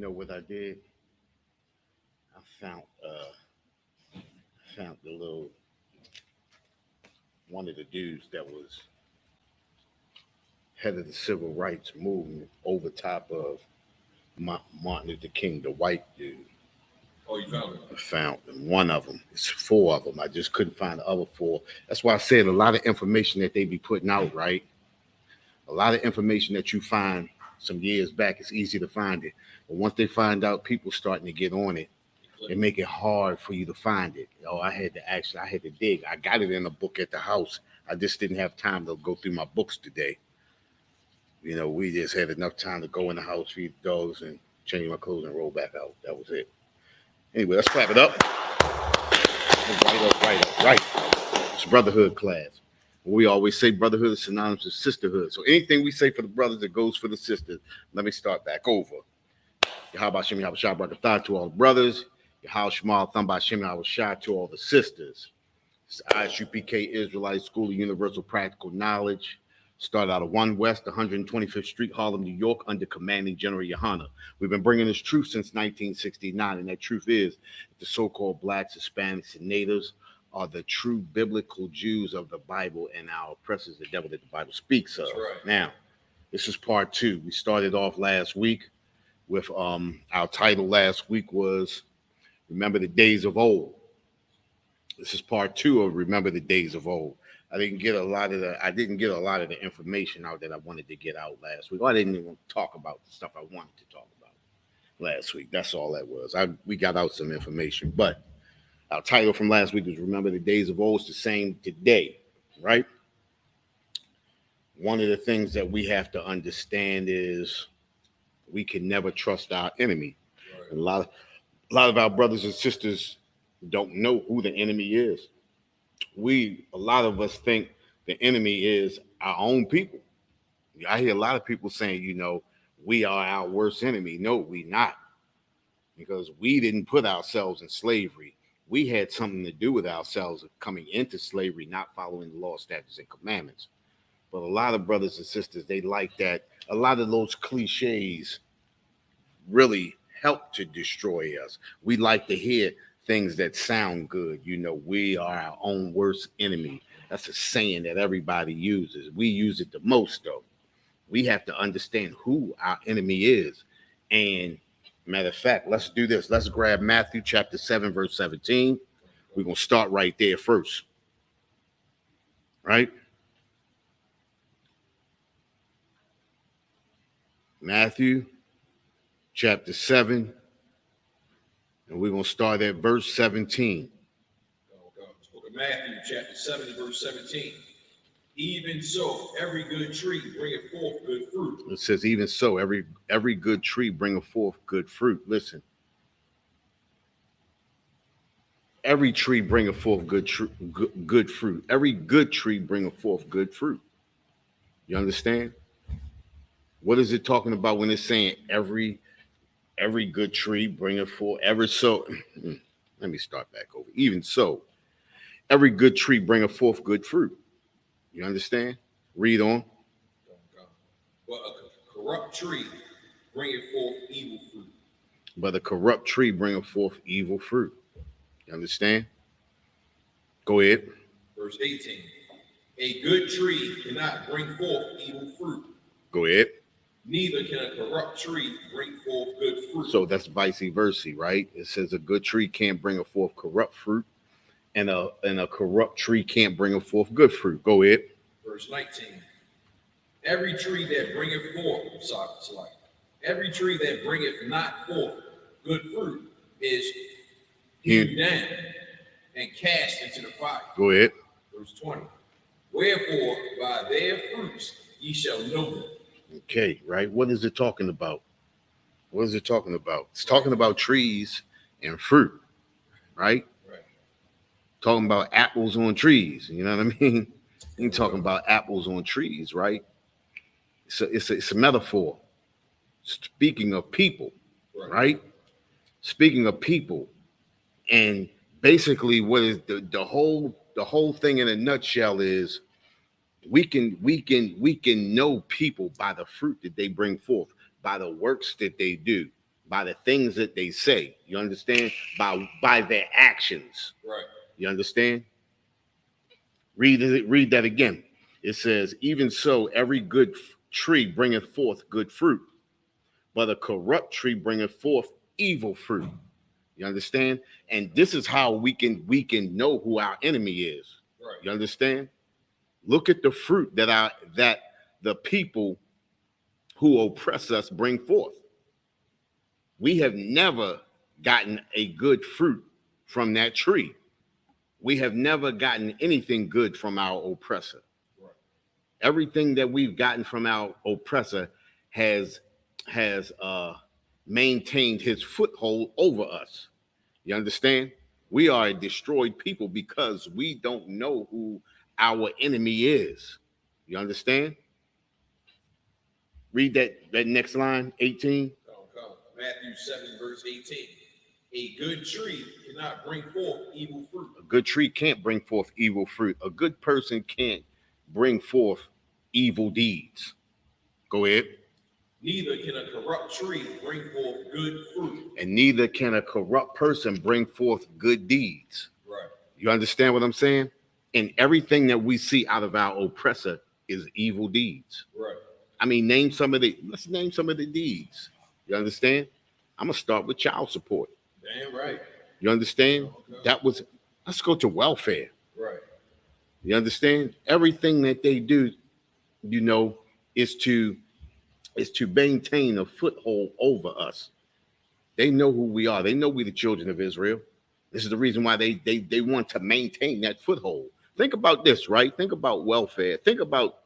know what I did? I found the little one of the dudes that was head of the civil rights movement over top of Martin Luther King, the white dude. Oh, you found it. I found one of them. It's four of them. I just couldn't find the other four. That's why I said a lot of information that they be putting out, right? A lot of information that you find some years back, it's easy to find it. But once they find out people starting to get on it, it make it hard for you to find it. Oh, I had to dig. I got it in a book at the house. I just didn't have time to go through my books today. You know, we just had enough time to go in the house, feed the dogs, and change my clothes and roll back out. That was it. Anyway, let's clap it up. Right. It's brotherhood class. We always say brotherhood is synonymous with sisterhood. So anything we say for the brothers, it goes for the sisters. Let me start back over. Yahweh Shem Yahweh Shah Barakatah to all the brothers. Yahweh Shema Thamba Shem Yahweh Shah to all the sisters. It's ISUPK Israelite School of Universal Practical Knowledge. Started out of 1 West, 125th Street, Harlem, New York, under commanding General Yohana. We've been bringing this truth since 1969, and that truth is the so-called blacks, Hispanics, and natives are the true biblical Jews of the Bible, and our oppressors, the devil that the Bible speaks of. Right. Now, this is part 2. We started off last week with our title last week was Remember the Days of Old. This is part 2 of Remember the Days of Old. I didn't get a lot of the information out that I wanted to get out last week. I didn't even talk about the stuff I wanted to talk about last week. That's all that was. We got out some information, but our title from last week was Remember the Days of Old. It's the same today, right? One of the things that we have to understand is we can never trust our enemy. Right. And a lot of our brothers and sisters don't know who the enemy is. A lot of us think the enemy is our own people. I hear a lot of people saying, we are our worst enemy. No, we not. Because we didn't put ourselves in slavery. We had something to do with ourselves coming into slavery, not following the law, statutes, and commandments. But a lot of brothers and sisters, they like that. A lot of those cliches really help to destroy us. We like to hear things that sound good. We are our own worst enemy. That's a saying that everybody uses. We use it the most, though. We have to understand who our enemy is. And matter of fact, let's do this. Let's grab Matthew chapter 7, verse 17. We're going to start right there first. Right? Matthew chapter 7. And we're going to start at verse 17. Matthew chapter 7 and verse 17. Even so, every good tree bringeth forth good fruit. It says, even so, every good tree bringeth forth good fruit. Listen. Every tree bringeth forth good fruit. Every good tree bringeth forth good fruit. You understand? What is it talking about when it's saying every good tree bringeth forth? Let me start back over. Even so, every good tree bringeth forth good fruit. You understand? Read on. But a corrupt tree bringeth forth evil fruit. But a corrupt tree bringeth forth evil fruit. You understand? Go ahead. Verse 18. A good tree cannot bring forth evil fruit. Go ahead. Neither can a corrupt tree bring forth good fruit. So that's vice versa, right? It says a good tree can't bring forth corrupt fruit, and a corrupt tree can't bring forth good fruit. Go ahead. Verse 19. Every tree that bringeth forth, every tree that bringeth not forth good fruit is hewn down and cast into the fire. Go ahead. Verse 20. Wherefore, by their fruits ye shall know them. Okay, right? What is it talking about? What is it talking about? It's talking about trees and fruit, right? Right. Talking about apples on trees. You know what I mean? You're talking about apples on trees, right? So it's a metaphor. Speaking of people, right? Speaking of people, and basically, what is the whole thing in a nutshell is we can know people by the fruit that they bring forth, by the works that they do. by the things that they say. You understand? By their actions. Right. You understand? Read that again. It says, even so, every good tree bringeth forth good fruit, but a corrupt tree bringeth forth evil fruit. You understand? And this is how we can know who our enemy is. Right. You understand? Look at the fruit that the people who oppress us bring forth. We have never gotten a good fruit from that tree. We have never gotten anything good from our oppressor. Right. Everything that we've gotten from our oppressor has maintained his foothold over us. You understand? We are a destroyed people because we don't know who our enemy is. You understand? Read that next line, 18. Come. Matthew 7, verse 18. A good tree cannot bring forth evil fruit. A good tree can't bring forth evil fruit. A good person can't bring forth evil deeds. Go ahead. Neither can a corrupt tree bring forth good fruit. And neither can a corrupt person bring forth good deeds. Right. You understand what I'm saying? And everything that we see out of our oppressor is evil deeds. Right. I mean, let's name some of the deeds. You understand? I'm gonna start with child support. Damn right. You understand? Okay. Let's go to welfare. Right. You understand? Everything that they do, is to maintain a foothold over us. They know who we are. They know we the children of Israel. This is the reason why they want to maintain that foothold. Think about this, right? Think about welfare. Think about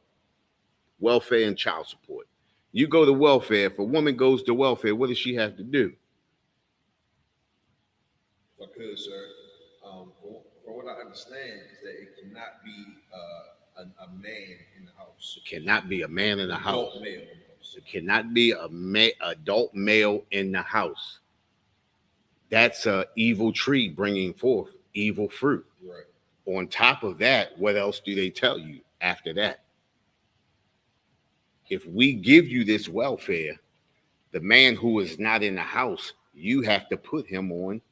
welfare and child support. You go to welfare. If a woman goes to welfare, what does she have to do? If I could, sir, from what I understand is that it cannot be a man in the house. It cannot be a man in the house. Adult male. It cannot be adult male in the house. That's an evil tree bringing forth evil fruit. Right. On top of that, what else do they tell you after that? If we give you this welfare, the man who is not in the house, you have to put him on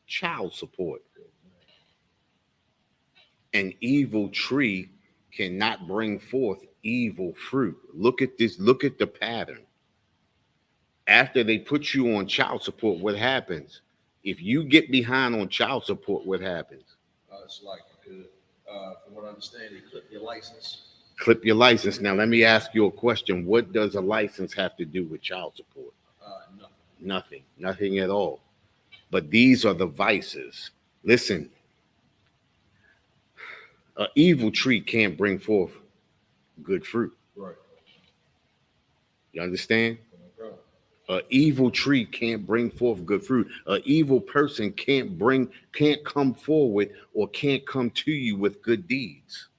child support. An evil tree cannot bring forth evil fruit. Look at this. Look at the pattern. After they put you on child support, what happens? If you get behind on child support, what happens? It's like, from what I understand, they clip your license. Clip your license. Now, let me ask you a question. What does a license have to do with child support? Nothing. Nothing at all. But these are the vices. Listen, an evil tree can't bring forth good fruit. Right. You understand? Okay. An evil tree can't bring forth good fruit. An evil person can't come forward or can't come to you with good deeds.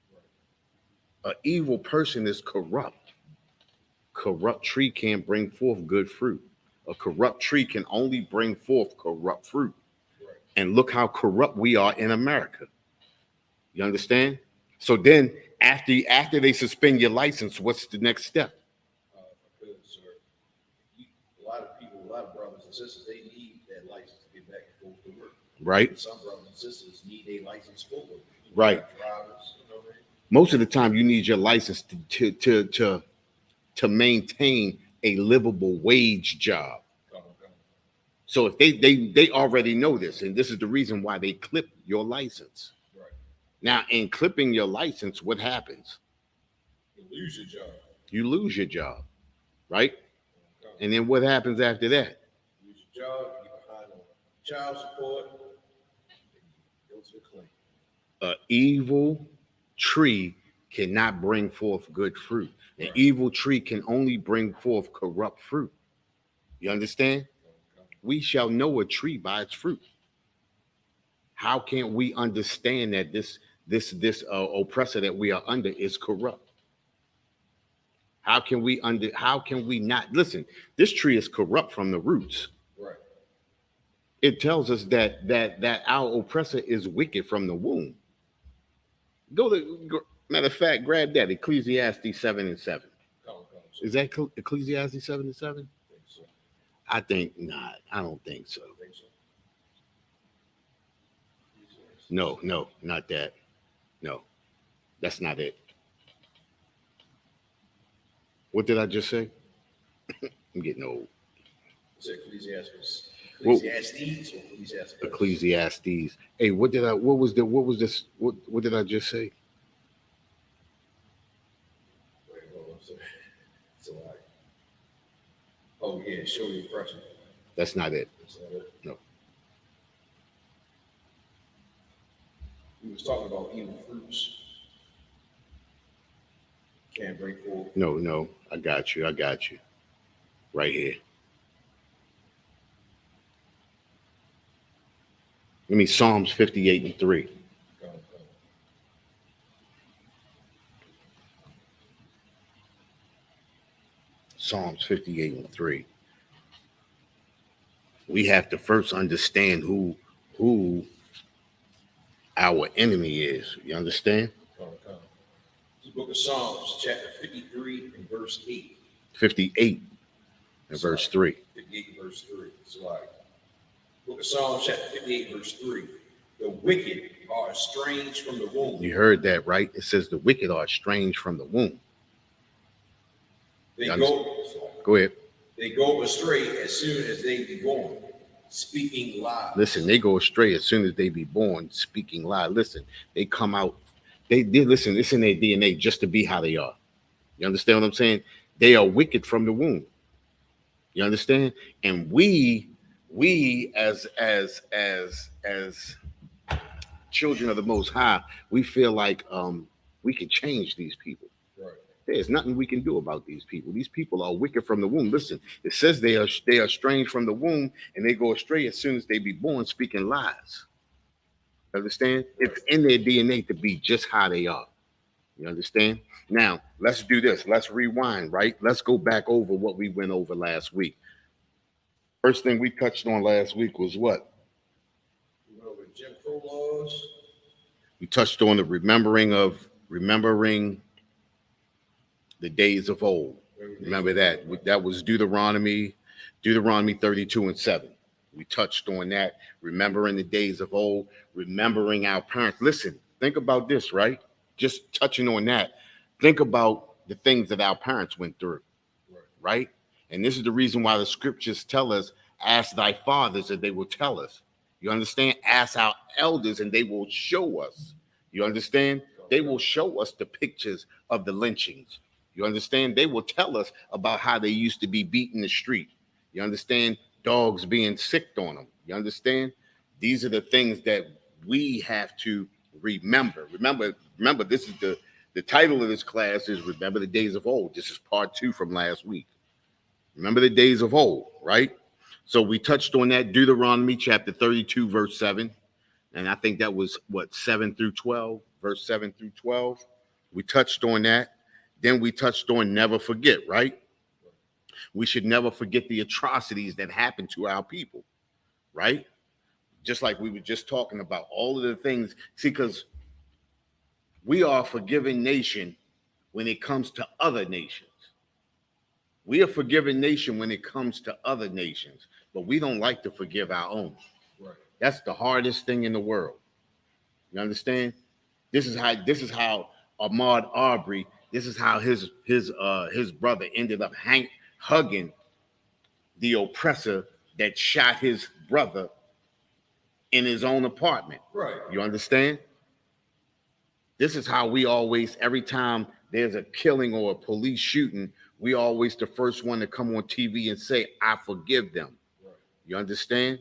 An evil person is corrupt. Corrupt tree can't bring forth good fruit. A corrupt tree can only bring forth corrupt fruit. Right. And look how corrupt we are in America. You understand? So then after they suspend your license, what's the next step? Because, sir, a lot of brothers and sisters, they need that license to get back and forth to work. Right. And some brothers and sisters need a license for work. Right. Drivers, you know what I mean? Most of the time, you need your license to maintain a livable wage job. Okay. So if they already know this, and this is the reason why they clip your license. Right. Now, in clipping your license, what happens? You lose your job. You lose your job, right? Okay. And then what happens after that? You lose your job, you get behind on child support, go to the claim. An evil tree cannot bring forth good fruit. An Right. evil tree can only bring forth corrupt fruit. You understand? Okay. We shall know a tree by its fruit. How can we understand that this oppressor that we are under is corrupt? How can we not listen? This tree is corrupt from the roots. Right. It tells us that our oppressor is wicked from the womb. Matter of fact, grab that Ecclesiastes 7:7. Come. Is that Ecclesiastes 7:7? So, I think not. I don't think so. I think so. No, not that. No, that's not it. What did I just say? I'm getting old. Is it Ecclesiastes? Well, Ecclesiastes or Ecclesiastes? Ecclesiastes. Hey, what was this? What did I just say? Wait, hold on. So like, oh yeah, show the oppression. That's not it. That's not it. No. He was talking about evil fruits. Can't bring forth. No. I got you. Right here. Give me Psalms 58:3. Come. Psalms 58:3. We have to first understand who our enemy is. You understand? Come. The book of Psalms, chapter 53 and verse 8. 58 and verse 3. 58 verse 3. It's like, book of Psalms, chapter 58, verse 3. The wicked are estranged from the womb. You heard that, right? It says the wicked are estranged from the womb. They Go ahead. They go astray as soon as they be born, speaking lies. Listen, they go astray as soon as they be born, speaking lies. Listen, they come out. They listen. It's in their DNA just to be how they are. You understand what I'm saying? They are wicked from the womb. You understand? And we as children of the Most High, we feel like we can change these people. Right. There's nothing we can do about these people. These people are wicked from the womb. Listen, it says they are strange from the womb, and they go astray as soon as they be born, speaking lies. Understand? It's in their DNA to be just how they are. You understand? Now, let's do this. Let's rewind, right? Let's go back over what we went over last week. First thing we touched on last week was what? We went over Jim Crow laws. We touched on the remembering the days of old. Remember that. That was Deuteronomy 32 and 7. We touched on that. Remembering the days of old, remembering our parents. Listen, think about this, right? Just touching on that. Think about the things that our parents went through, right? And this is the reason why the scriptures tell us, ask thy fathers and they will tell us. You understand? Ask our elders and they will show us. You understand? They will show us the pictures of the lynchings. You understand? They will tell us about how they used to be beat in the street. You understand? Dogs being sicked on them. You understand? These are the things that we have to remember. Remember, this is the title of this class is Remember the Days of Old. This is part 2 from last week. Remember the days of old, right? So we touched on that, Deuteronomy chapter 32, verse 7. And I think that was what, 7 through 12, verse 7 through 12. We touched on that. Then we touched on never forget, right? We should never forget the atrocities that happened to our people, right? Just like we were just talking about all of the things. See, because we are a forgiving nation when it comes to other nations. We are a forgiving nation when it comes to other nations, but we don't like to forgive our own. Right. That's the hardest thing in the world. You understand? This is how Ahmaud Arbery, this is how his brother ended up hugging the oppressor that shot his brother in his own apartment. Right. You understand? This is how we always, every time there's a killing or a police shooting, we always the first one to come on TV and say, I forgive them. Right. You understand?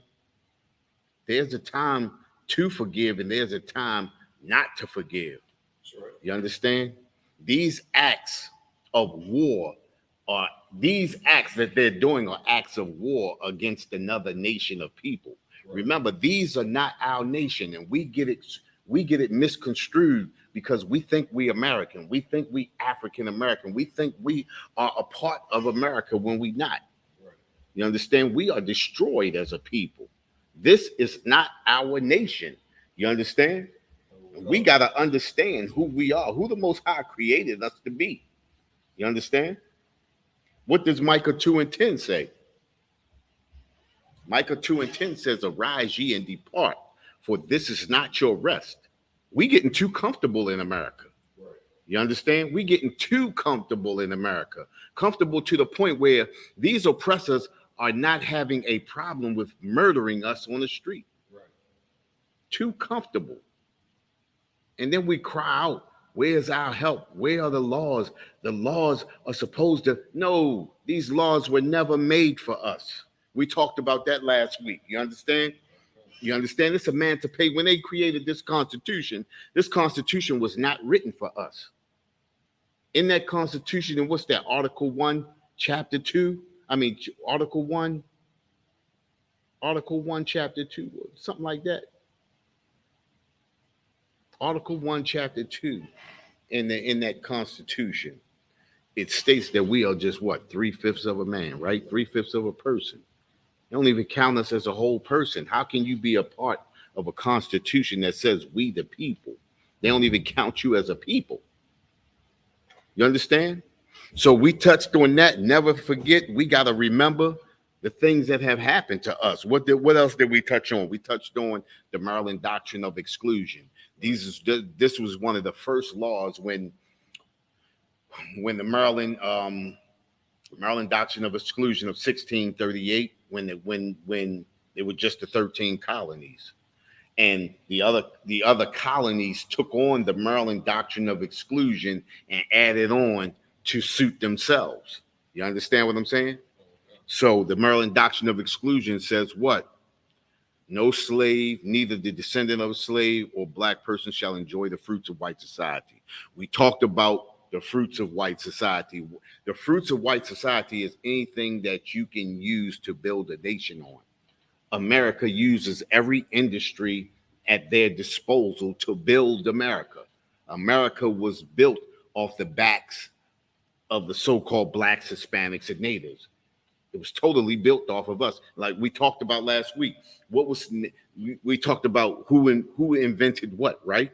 There's a time to forgive and there's a time not to forgive. That's right. You understand? These acts of war these acts that they're doing are acts of war against another nation of people. Right. Remember, these are not our nation, and we get it misconstrued because we think we American. We think we African American. We think we are a part of America when we not. Right. You understand? We are destroyed as a people. This is not our nation. You understand? We got to understand who we are, who the Most High created us to be. You understand? What does Micah 2 and 10 say? Micah 2:10 says, "Arise ye and depart, for this is not your rest." We getting too comfortable in America. Right. You understand? We getting too comfortable in America. Comfortable to the point where these oppressors are not having a problem with murdering us on the street. Right. Too comfortable. And then we cry out, where's our help? Where are the laws? The laws are supposed to, no, these laws were never made for us. We talked about that last week. You understand? You understand? It's emancipate. When they created this Constitution was not written for us. In that Constitution, and what's that? Article 1, Chapter 2? Article 1, Chapter 2, something like that. Article 1, Chapter 2, in that Constitution, it states that we are just what, 3/5 of a man, right? 3/5 of a person. They don't even count us as a whole person. How can you be a part of a Constitution that says we the people? They don't even count you as a people. You understand? So we touched on that. Never forget. We got to remember the things that have happened to us. What else did we touch on? We touched on the Maryland Doctrine of Exclusion. This was one of the first laws when the Maryland Doctrine of Exclusion of 1638, when they were just the 13 colonies, and the other colonies took on the Maryland Doctrine of Exclusion and added on to suit themselves. You understand what I'm saying? So the Maryland Doctrine of Exclusion says what? No slave, neither the descendant of a slave or black person shall enjoy the fruits of white society. We talked about the fruits of white society. The fruits of white society is anything that you can use to build a nation on. America uses every industry at their disposal to build America. America was built off the backs of the so-called blacks, Hispanics, and natives. It was totally built off of us. Like we talked about last week. We talked about who invented what, right?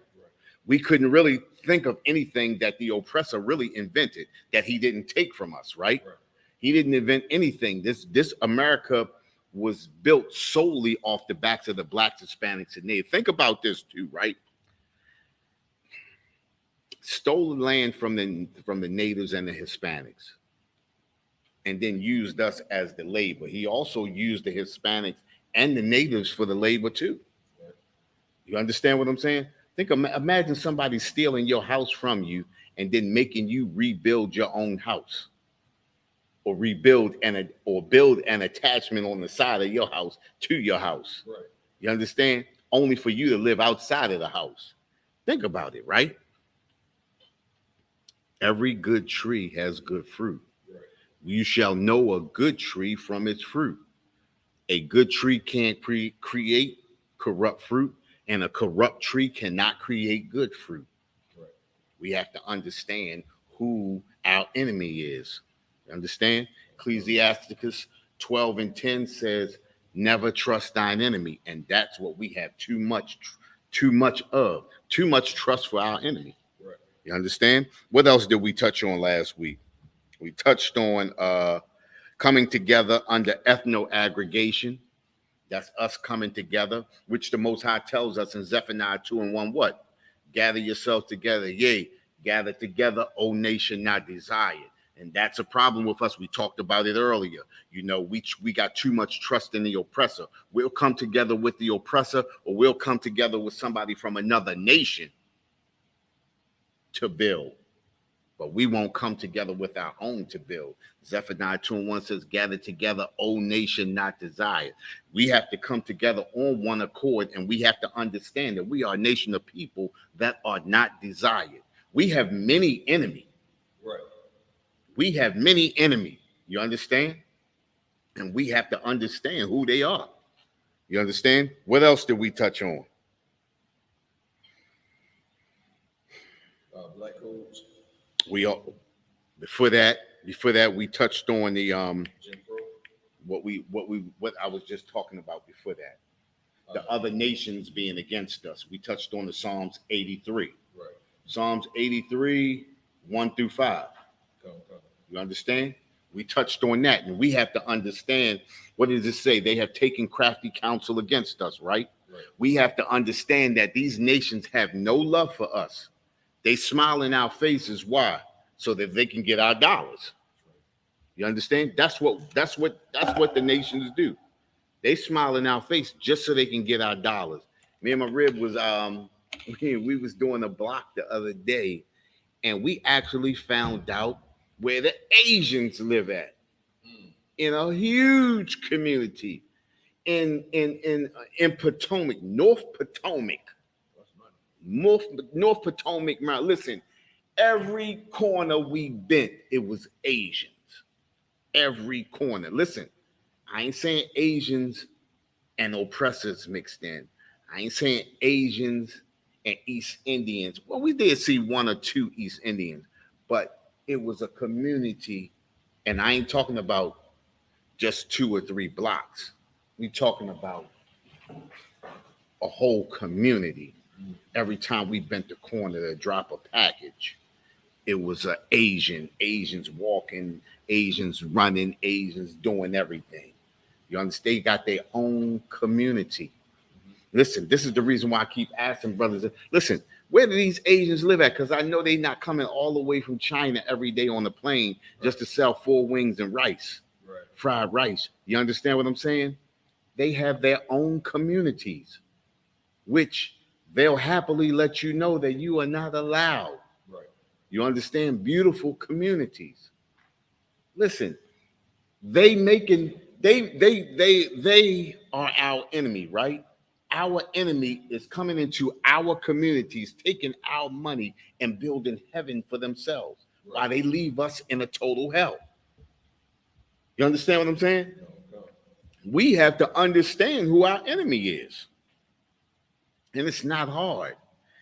We couldn't really think of anything that the oppressor really invented that he didn't take from us, right? He didn't invent anything. This America was built solely off the backs of the blacks, Hispanics, and natives. Think about this too, right? Stole land from the natives and the Hispanics, and then used us as the labor. He also used the Hispanics and the natives for the labor too. You understand what I'm saying? Imagine somebody stealing your house from you and then making you rebuild your own house, or build an attachment on the side of your house to your house. Right. You understand? Only for you to live outside of the house. Think about it, right? Every good tree has good fruit. Right. You shall know a good tree from its fruit. A good tree can't create corrupt fruit, and a corrupt tree cannot create good fruit. Right. We have to understand who our enemy is. You understand? Ecclesiasticus 12:10 says, "Never trust thine enemy," and that's what we have too much of. Too much trust for our enemy. Right. You understand? What else did we touch on last week? We touched on coming together under ethno-aggregation. That's us coming together, which the Most High tells us in Zephaniah 2:1, what? Gather yourselves together, yea, gather together, O nation not desired. And that's a problem with us. We talked about it earlier. You know, we got too much trust in the oppressor. We'll come together with the oppressor, or we'll come together with somebody from another nation to build. But we won't come together with our own to build. Zephaniah 2:1 says, gather together, O nation not desired. We have to come together on one accord, and we have to understand that we are a nation of people that are not desired. We have many enemies. Right. We have many enemies. You understand? And we have to understand who they are. You understand? What else did we touch on? Black codes. We all before that we touched on the Jim Crow. what I was just talking about before that. The other nations being against us. We touched on the Psalms 83. Right. Psalms 83, 1 through 5. Come. You understand? We touched on that, and we have to understand, what does it say? They have taken crafty counsel against us, right? We have to understand that these nations have no love for us. They smile in our faces. Why? So that they can get our dollars. You understand? That's what the nations do. They smile in our face just so they can get our dollars. Me and my rib was we was doing a block the other day, and we actually found out where the Asians live at. In a huge community in Potomac, North Potomac. North Potomac, Maryland. Listen, every corner we bent, it was Asians. Every corner. Listen, I ain't saying Asians and oppressors mixed in. I ain't saying Asians and East Indians. Well, we did see one or two East Indians, but it was a community, and I ain't talking about just 2 or 3 blocks. We talking about a whole community. Every time we bent the corner to drop a package, it was Asians walking, Asians running, Asians doing everything. You understand? They got their own community. Listen, this is the reason why I keep asking brothers, listen, where do these Asians live at? Because I know they're not coming all the way from China every day on the plane just to sell 4 wings and rice, fried rice. You understand what I'm saying? They have their own communities, which they'll happily let you know that you are not allowed. You understand? Beautiful communities. Listen, they are our enemy, right? Our enemy is coming into our communities, taking our money and building heaven for themselves while they leave us in a total hell. You understand what I'm saying? We have to understand who our enemy is. And it's not hard.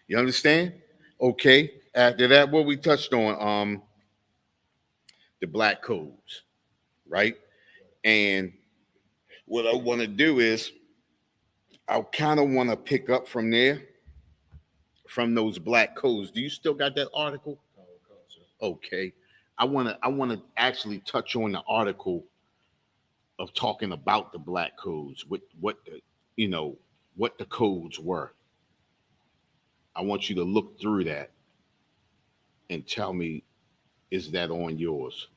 You understand? Okay. After that, what we touched on, the black codes, right? And what I want to do is I kind of want to pick up from there, from those black codes. Do you still got that article? Okay. I want to actually touch on the article of talking about the black codes, what the codes were. I want you to look through that and tell me, is that on yours?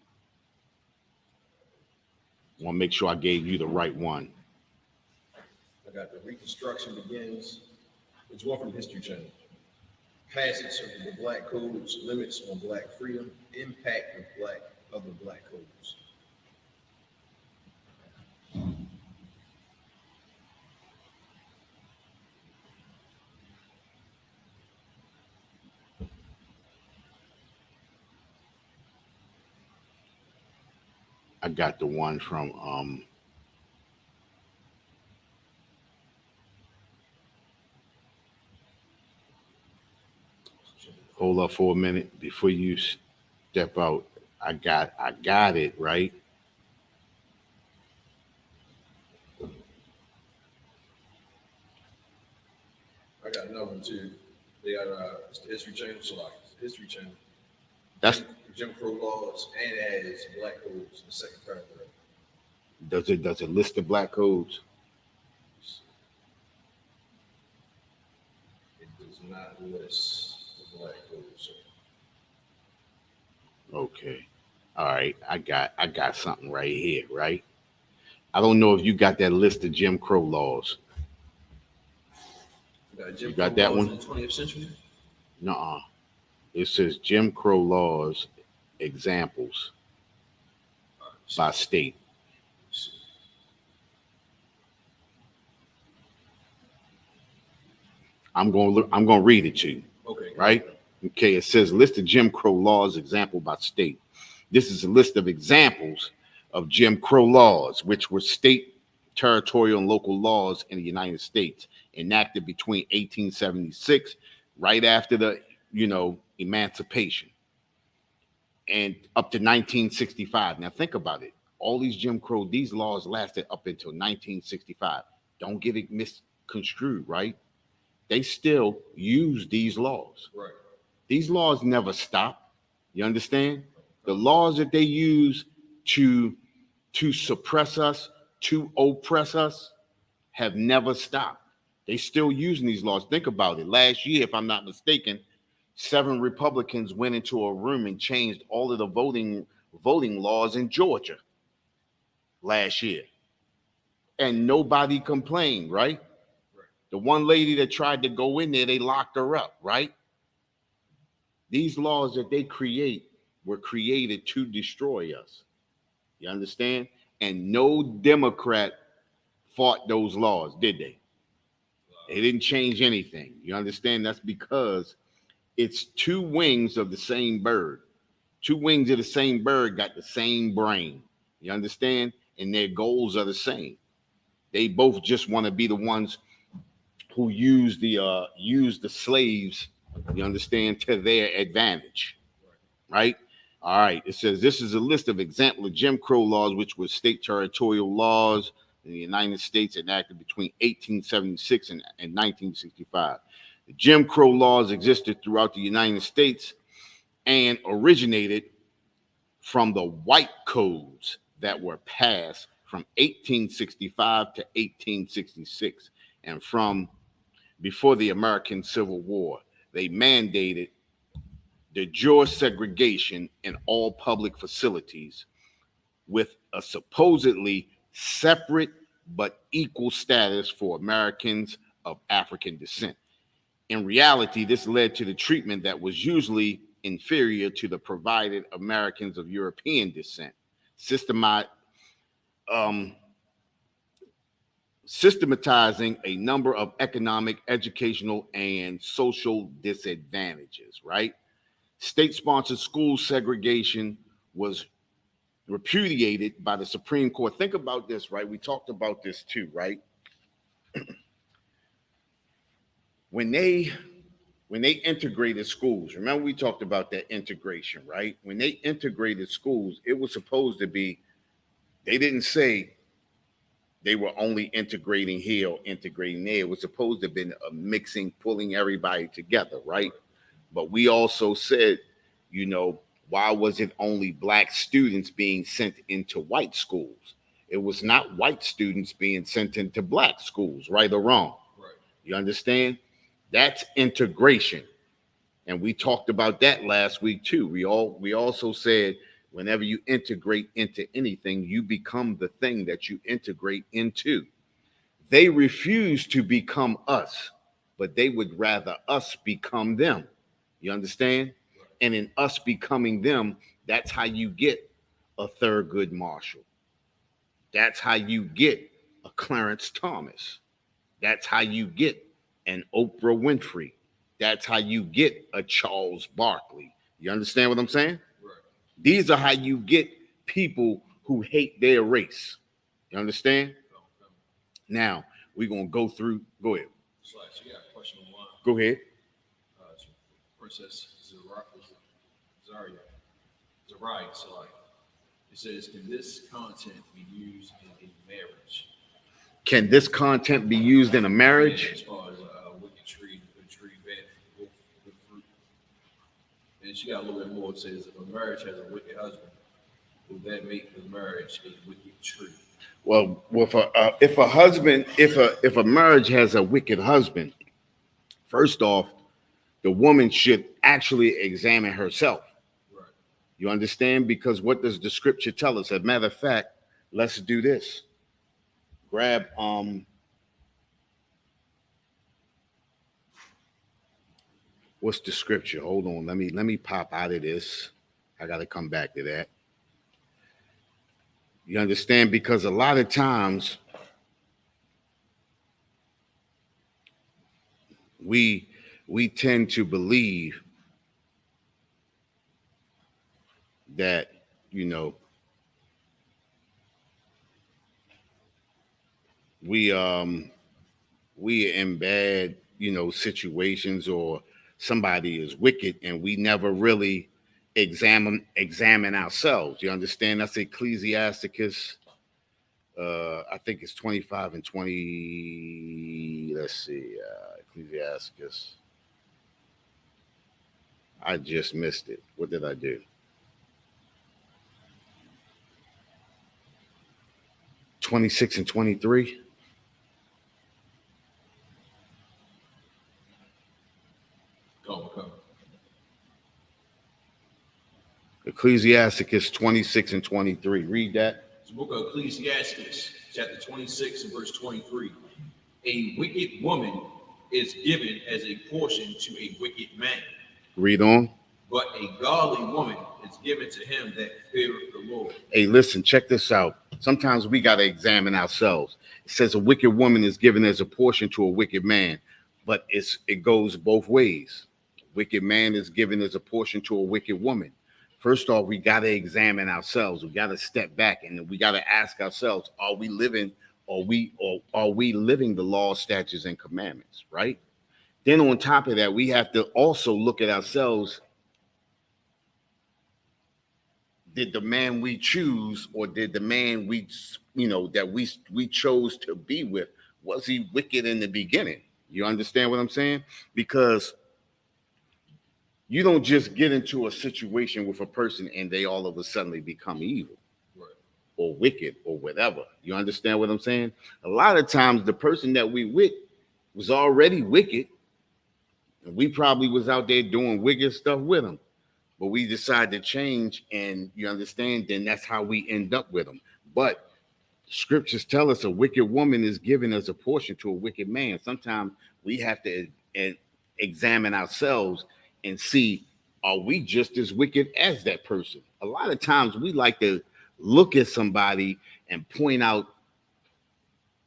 I want to make sure I gave you the right one. I got the Reconstruction Begins. It's one from History Channel. Passage of the Black Codes, limits on Black freedom, impact of the Black Codes. I got the one from hold up for a minute before you step out. I got it right. I got another one too. They got it's the History Channel, so like History Channel. That's Jim Crow laws, and it has Black Codes in the second paragraph. does it list the black codes? It does not list the Black Codes. Okay. All right. I got something right here, right? I don't know if you got that list of Jim Crow laws. You got that one? In the 20th century? Nuh-uh. It says Jim Crow laws examples by state. I'm gonna read it to you. Okay. Right? Okay, it says list of Jim Crow laws example by state. This is a list of examples of Jim Crow laws, which were state, territorial, and local laws in the United States, enacted between 1876, right after the, emancipation, and up to 1965. Now think about it. All these these laws lasted up until 1965. Don't get it misconstrued, right? They still use these laws. Right. These laws never stop. You understand? The laws that they use to suppress us, to oppress us, have never stopped. They still using these laws. Think about it. Last year, if I'm not mistaken, 7 Republicans went into a room and changed all of the voting laws in Georgia last year. And nobody complained, right? The one lady that tried to go in there, they locked her up, right? These laws that they create were created to destroy us. You understand? And no Democrat fought those laws, did they? They didn't change anything. You understand? That's because it's 2 wings of the same bird. 2 wings of the same bird got the same brain. You understand? And their goals are the same. They both just want to be the ones who use the slaves, you understand, to their advantage. Right? All right. It says this is a list of example of Jim Crow laws, which were state territorial laws in the United States enacted between 1876 and 1965. The Jim Crow laws existed throughout the United States and originated from the white codes that were passed from 1865 to 1866 and from before the American Civil War. They mandated the juror segregation in all public facilities with a supposedly separate but equal status for Americans of African descent. In reality, this led to the treatment that was usually inferior to the provided Americans of European descent, systematizing a number of economic, educational, and social disadvantages, right? State-sponsored school segregation was repudiated by the Supreme Court. Think about this, right? We talked about this too, right? When they integrated schools, remember we talked about that integration, right? When they integrated schools, it was supposed to be, they didn't say they were only integrating here or integrating there. It was supposed to have been a mixing, pulling everybody together, right? But we also said, you know, why was it only black students being sent into white schools? It was not white students being sent into black schools, right or wrong. Right. You understand? That's integration. And we talked about that last week too. We also said whenever you integrate into anything, you become the thing that you integrate into. They refuse to become us, but they would rather us become them. You understand? And in us becoming them, that's how you get a Thurgood Marshall. That's how you get a Clarence Thomas. That's how you get an Oprah Winfrey. That's how you get a Charles Barkley. You understand what I'm saying? Right. These are how you get people who hate their race. You understand? Now, we're going to go through. Go ahead. Slash, you got question one. Go ahead. Princess Zaria, so like, it says, can this content be used in a marriage? Can this content be used in a marriage? As far as a wicked tree, bad good fruit. And she got a little bit more. It says, if a marriage has a wicked husband, will that make the marriage a wicked tree? Well, if a marriage has a wicked husband, first off, the woman should actually examine herself. Right. You understand? Because what does the scripture tell us? As a matter of fact, let's do this. Grab what's the scripture? Hold on. Let me pop out of this. I got to come back to that. You understand? Because a lot of times we tend to believe that, you know, we are in bad, you know, situations, or somebody is wicked, and we never really examine ourselves. You understand? That's Ecclesiasticus. I think it's 25 and 20. Let's see, Ecclesiasticus. I just missed it. What did I do? 26 and 23. Come. Ecclesiasticus 26 and 23. Read that. It's the book of Ecclesiastes, chapter 26 and verse 23. A wicked woman is given as a portion to a wicked man, Read on. but a godly woman is given to him that feareth the Lord. Hey, listen, check this out. Sometimes we got to examine ourselves. It says a wicked woman is given as a portion to a wicked man, but it goes both ways. Wicked man is given as a portion to a wicked woman. First off, we got to examine ourselves. We got to step back and we got to ask ourselves: Are we living, or are we living the law, statutes, and commandments? Right. Then on top of that, we have to also look at ourselves. Did the man we choose, or did the man that we chose to be with, was he wicked in the beginning? You understand what I'm saying? Because you don't just get into a situation with a person and they all of a sudden become evil, right, or wicked or whatever. You understand what I'm saying? A lot of times the person that we with was already wicked, and we probably was out there doing wicked stuff with them. But we decide to change, and you understand, then that's how we end up with them. But scriptures tell us a wicked woman is given as a portion to a wicked man. Sometimes we have to examine ourselves and see, are we just as wicked as that person? A lot of times we like to look at somebody and point out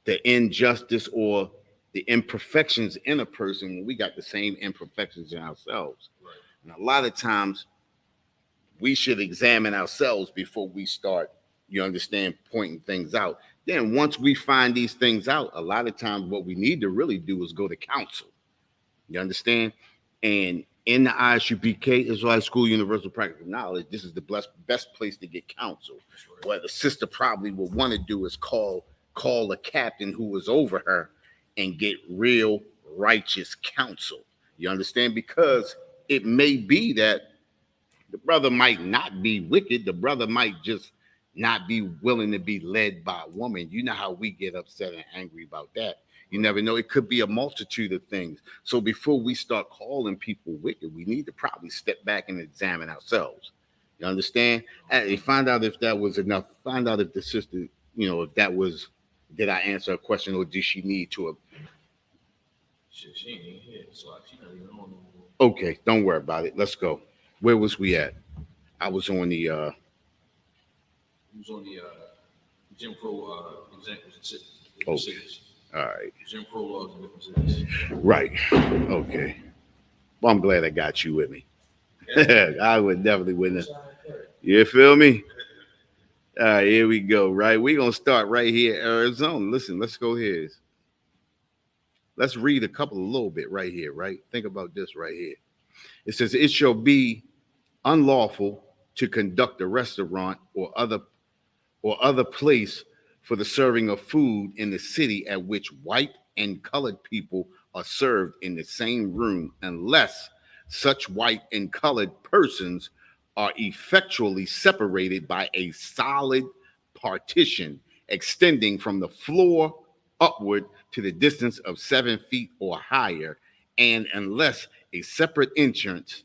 the injustice or the imperfections in a person when we got the same imperfections in ourselves. Right. And a lot of times we should examine ourselves before we start, you understand, pointing things out. Then once we find these things out, a lot of times what we need to really do is go to counsel. You understand? And in the ISUPK, Israelite School Universal Practical Knowledge, this is the best place to get counsel. Right. What the sister probably would want to do is call a captain who was over her and get real righteous counsel. You understand? Because it may be that the brother might not be wicked. The brother might just not be willing to be led by a woman. You know how we get upset and angry about that. You never know. It could be a multitude of things. So before we start calling people wicked, we need to probably step back and examine ourselves. You understand? And find out if that was enough. Find out if the sister, if that was, did I answer a question, or did she need to? She ain't here, so she not even on no more. Okay, don't worry about it. Let's go. Where was we at? I was on the Jim Crow examples and cities. Okay. All right. Jim Crow laws in different cities. Right. Okay. Well, I'm glad I got you with me. I would definitely wouldn't. You feel me? All right, here we go. Right. We're gonna start right here, Arizona. Listen, let's go here. Let's read a little bit right here, right? Think about this right here. It says, it shall be unlawful to conduct a restaurant or other place for the serving of food in the city at which white and colored people are served in the same room, unless such white and colored persons are effectually separated by a solid partition extending from the floor upward to the distance of 7 feet or higher, and unless a separate entrance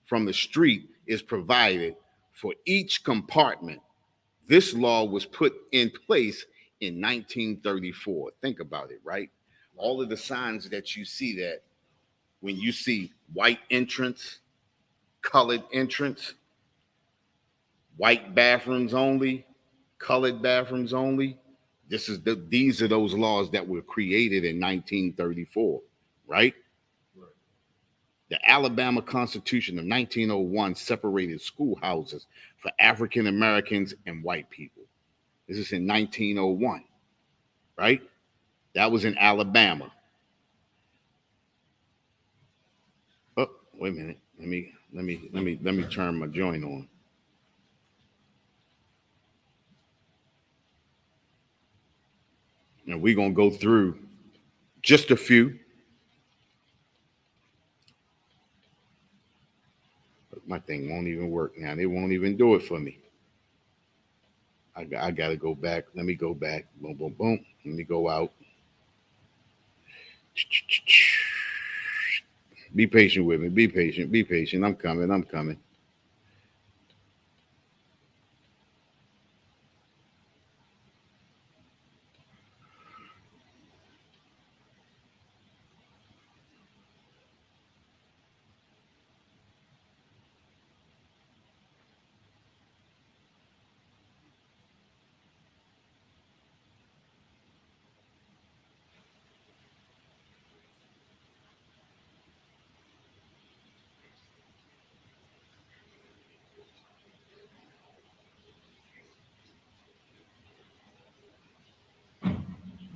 from the street is provided for each compartment. This law was put in place in 1934. Think about it, right? All of the signs that you see, that when you see white entrance, colored entrance, white bathrooms only, colored bathrooms only, these are those laws that were created in 1934, right? The Alabama Constitution of 1901 separated schoolhouses for African Americans and white people. This is in 1901, right? That was in Alabama. Oh, wait a minute. Let me turn my joint on. And we're gonna go through just a few. My thing won't even work now. They won't even do it for me. I gotta go back. Let me go back. Boom, boom, boom. Let me go out. Be patient with me. Be patient. Be patient. I'm coming. I'm coming.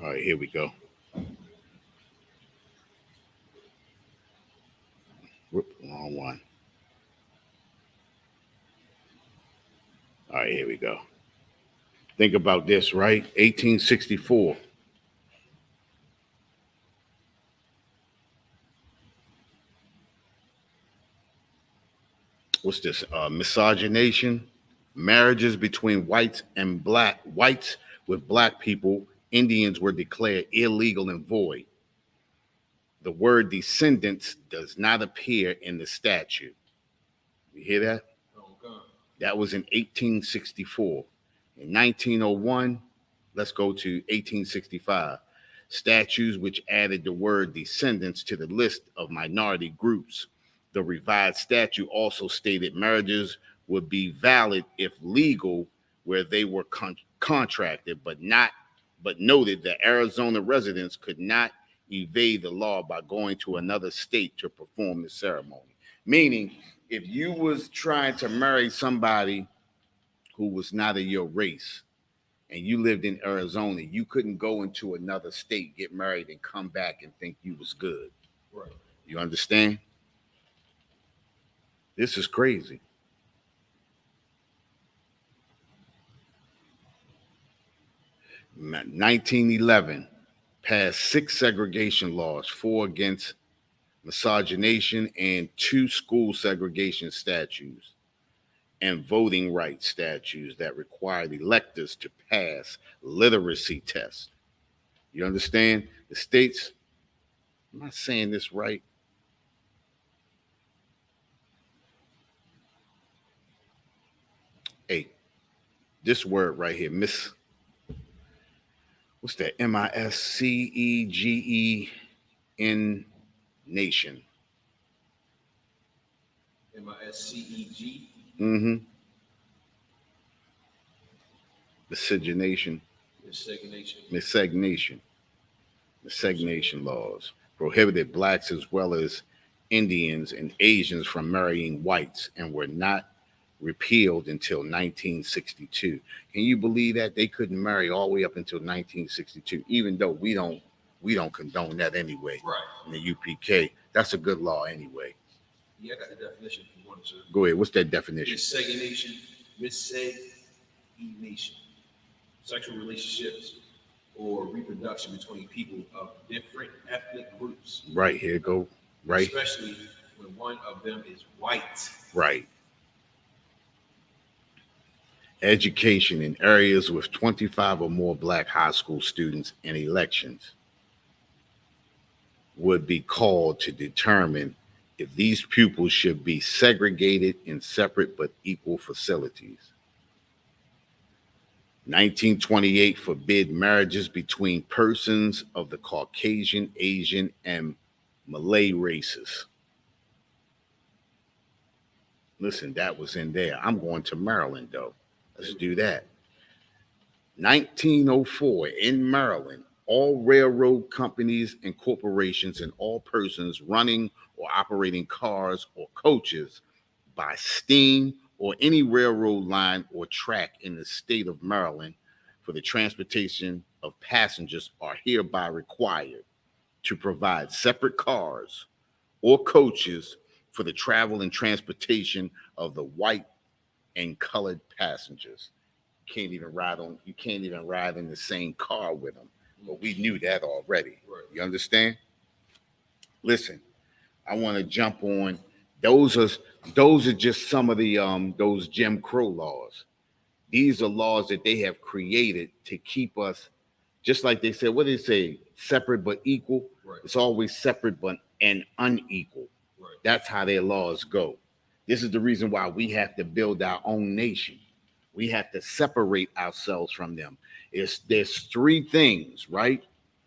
All right, here we go. Whoop, wrong one. All right, here we go. Think about this, right? 1864. What's this? Miscegenation, marriages between whites with black people, Indians were declared illegal and void. The word descendants does not appear in the statute. You hear that? Okay. That was in 1864. In 1901, let's go to 1865. Statutes which added the word descendants to the list of minority groups. The revised statute also stated marriages would be valid if legal where they were contracted, but noted that Arizona residents could not evade the law by going to another state to perform the ceremony. Meaning, if you was trying to marry somebody who was not of your race and you lived in Arizona, you couldn't go into another state, get married, and come back and think you was good. Right. You understand? This is crazy. In 1911, passed 6 segregation laws, 4 against miscegenation and 2 school segregation statutes, and voting rights statutes that required electors to pass literacy tests. You understand? The states, am I saying this right? Hey, this word right here, what's that? Miscegen nation. MISCEG. Mm-hmm. Miscegenation. Miscegenation. Miscegenation. Miscegenation laws prohibited blacks as well as Indians and Asians from marrying whites and were not repealed until 1962. Can you believe that they couldn't marry all the way up until 1962? Even though we don't condone that anyway. Right. In the UPK, that's a good law anyway. Yeah, I got the definition if you wanted to. Go ahead. What's that definition? Miscegenation. Miscegenation. Sexual relationships or reproduction between people of different ethnic groups. Right, here go. Right. Especially when one of them is white. Right. Education in areas with 25 or more black high school students and elections would be called to determine if these pupils should be segregated in separate but equal facilities. 1928 forbid marriages between persons of the Caucasian, Asian, and Malay races. Listen, that was in there. I'm going to Maryland, though. Let's do that. 1904, in Maryland, all railroad companies and corporations and all persons running or operating cars or coaches by steam or any railroad line or track in the state of Maryland for the transportation of passengers are hereby required to provide separate cars or coaches for the travel and transportation of the white and colored passengers. You can't even ride in the same car with them. But we knew that already. Right. You understand? Listen, I want to jump on those are just some of the those Jim Crow laws. These are laws that they have created to keep us, just like they said, what did they say? Separate but equal. Right. It's always separate but and unequal. Right. That's how their laws go. This is the reason why we have to build our own nation. We have to separate ourselves from them. There's three things, right?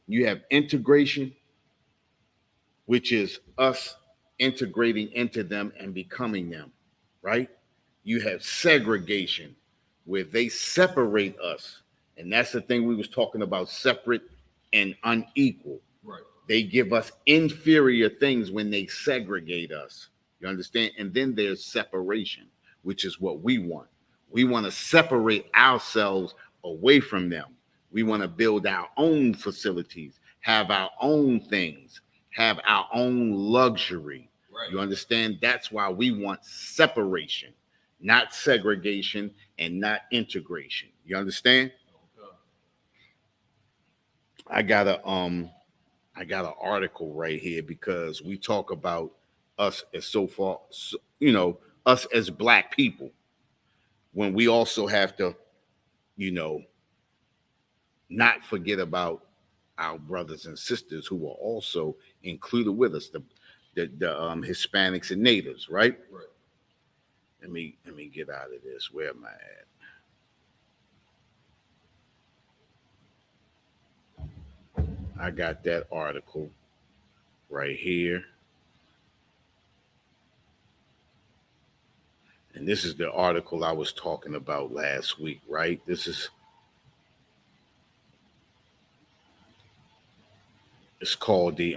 You have integration, which is us integrating into them and becoming them, right? You have segregation, where they separate us, and that's the thing we was talking about: separate and unequal. Right. They give us inferior things when they segregate us. You understand? And then there's separation, which is what we want. We want to separate ourselves away from them. We want to build our own facilities, have our own things, have our own luxury. Right. You understand? That's why we want separation, not segregation and not integration. You understand? Okay. I got an article right here because we talk about us as us as black people, when we also have to, not forget about our brothers and sisters who are also included with us, the Hispanics and natives, right? Right. Let me get out of this. Where am I at? I got that article right here. And this is the article I was talking about last week, right? It's called the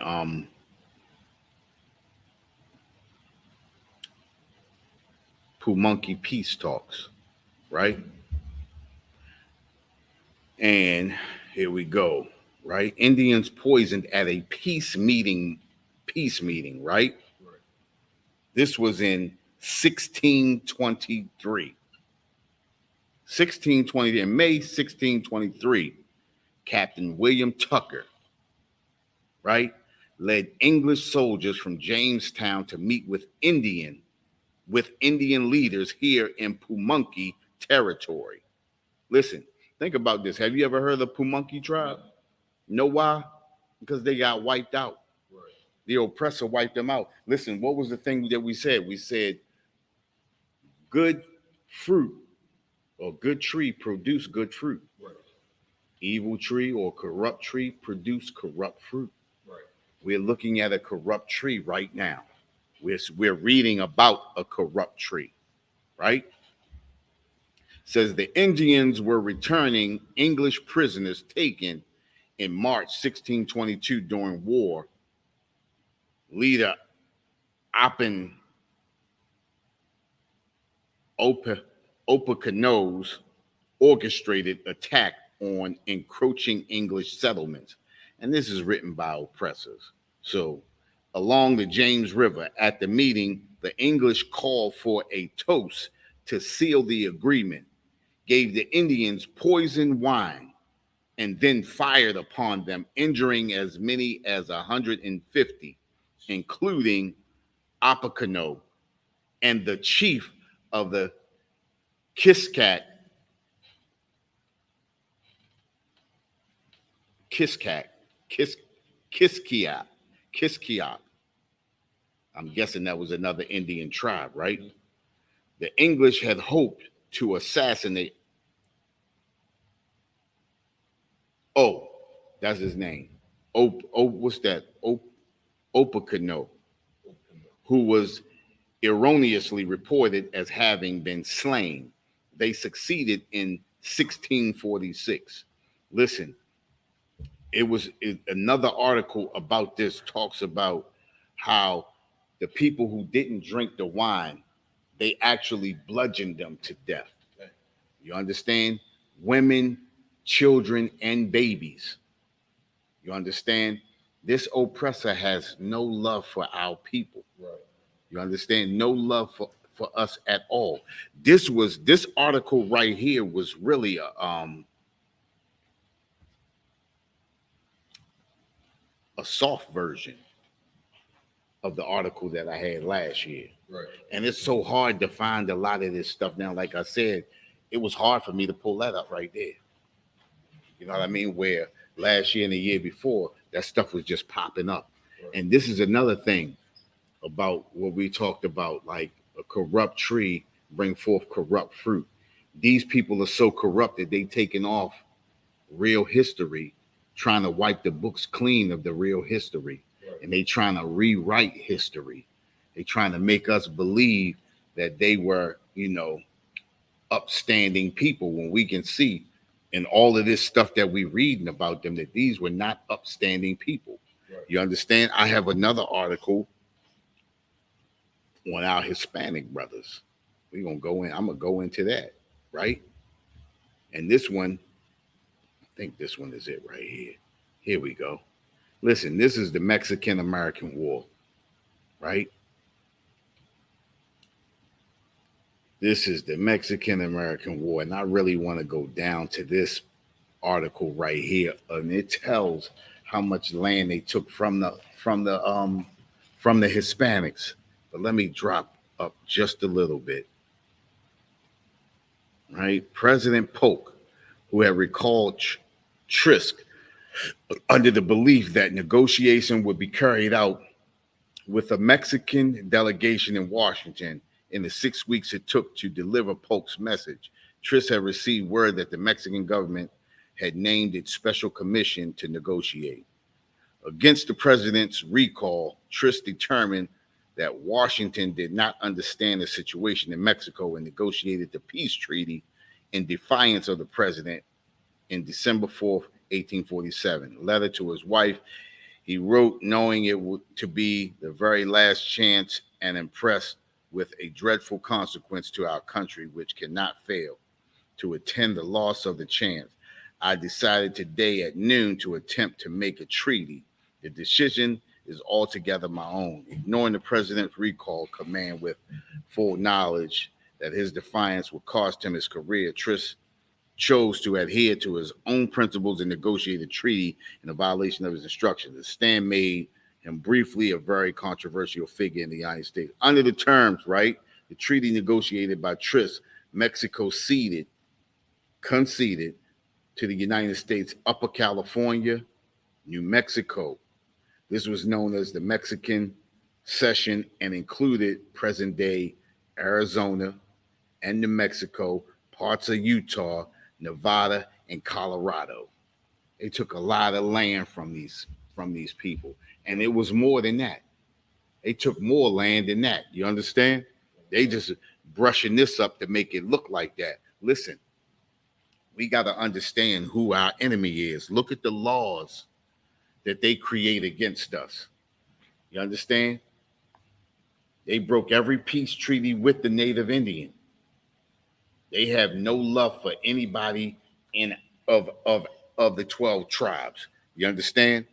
Pumunki Peace Talks, right? And here we go, right? Indians poisoned at a peace meeting, right? Right. This was in 1623. 1620, in May 1623, Captain William Tucker, right, led English soldiers from Jamestown to meet with Indian leaders here in Pumunki territory. Listen, think about this. Have you ever heard of the Pumunki tribe? Know why? Because they got wiped out. Right. The oppressor wiped them out. Listen, what was the thing that we said? We said, good fruit or good tree produce good fruit. Right. Evil tree or corrupt tree produce corrupt fruit. Right. We're looking at a corrupt tree right now. We're reading about a corrupt tree, right? Says the Indians were returning English prisoners taken in March 1622 during war. Leader Opechancano's orchestrated attack on encroaching English settlements. And this is written by oppressors. So, along the James River, at the meeting, the English called for a toast to seal the agreement, gave the Indians poisoned wine, and then fired upon them, injuring as many as 150, including Opechancanough and the chief of the Kiskayak. I'm guessing that was another Indian tribe, right? The English had hoped to assassinate. Oh, that's his name. What's that? Opechancanough, who was erroneously reported as having been slain. They succeeded in 1646. Listen, another article about this talks about how the people who didn't drink the wine, they actually bludgeoned them to death. Okay. You understand? Women, children, and babies. You understand? This oppressor has no love for our people. Right. You understand? No love for us at all. This article right here was really a soft version of the article that I had last year. Right. And it's so hard to find a lot of this stuff now. Like I said, it was hard for me to pull that up right there. You know what I mean? Where last year and the year before, that stuff was just popping up. Right. And this is another thing about what we talked about, like a corrupt tree bring forth corrupt fruit. These people are so corrupt that they taking off real history, trying to wipe the books clean of the real history. Right. And they trying to rewrite history. They trying to make us believe that they were, upstanding people when we can see in all of this stuff that we reading about them that these were not upstanding people. Right. You understand? I have another article on our Hispanic brothers. We're gonna go in. I'm gonna go into that, right? And this one, I think this one is it right here. Here we go. Listen, this is the Mexican American War, right? This is the Mexican American War, and I really want to go down to this article right here, and it tells how much land they took from the Hispanics. But let me drop up just a little bit. Right, President Polk, who had recalled Trisk under the belief that negotiation would be carried out with a Mexican delegation in Washington in the 6 weeks it took to deliver Polk's message. Trisk had received word that the Mexican government had named its special commission to negotiate. Against the president's recall, Trisk determined that Washington did not understand the situation in Mexico and negotiated the peace treaty in defiance of the president in December 4th, 1847. A letter to his wife, he wrote knowing it would to be the very last chance and impressed with a dreadful consequence to our country which cannot fail to attend the loss of the chance. I decided today at noon to attempt to make a treaty. The decision is altogether my own. Ignoring the president's recall command with full knowledge that his defiance would cost him his career, Trisk chose to adhere to his own principles and negotiate a treaty in a violation of his instructions. The stand made him briefly a very controversial figure in the United States. Under the terms, right, the treaty negotiated by Trisk, Mexico conceded to the United States Upper California, New Mexico. This was known as the Mexican Cession and included present-day Arizona and New Mexico, parts of Utah, Nevada, and Colorado. They took a lot of land from these people, and it was more than that. They took more land than that. You understand? They just brushing this up to make it look like that. Listen, we got to understand who our enemy is. Look at the laws that they create against us. You understand? They broke every peace treaty with the Native Indian. They have no love for anybody of the 12 tribes. You understand?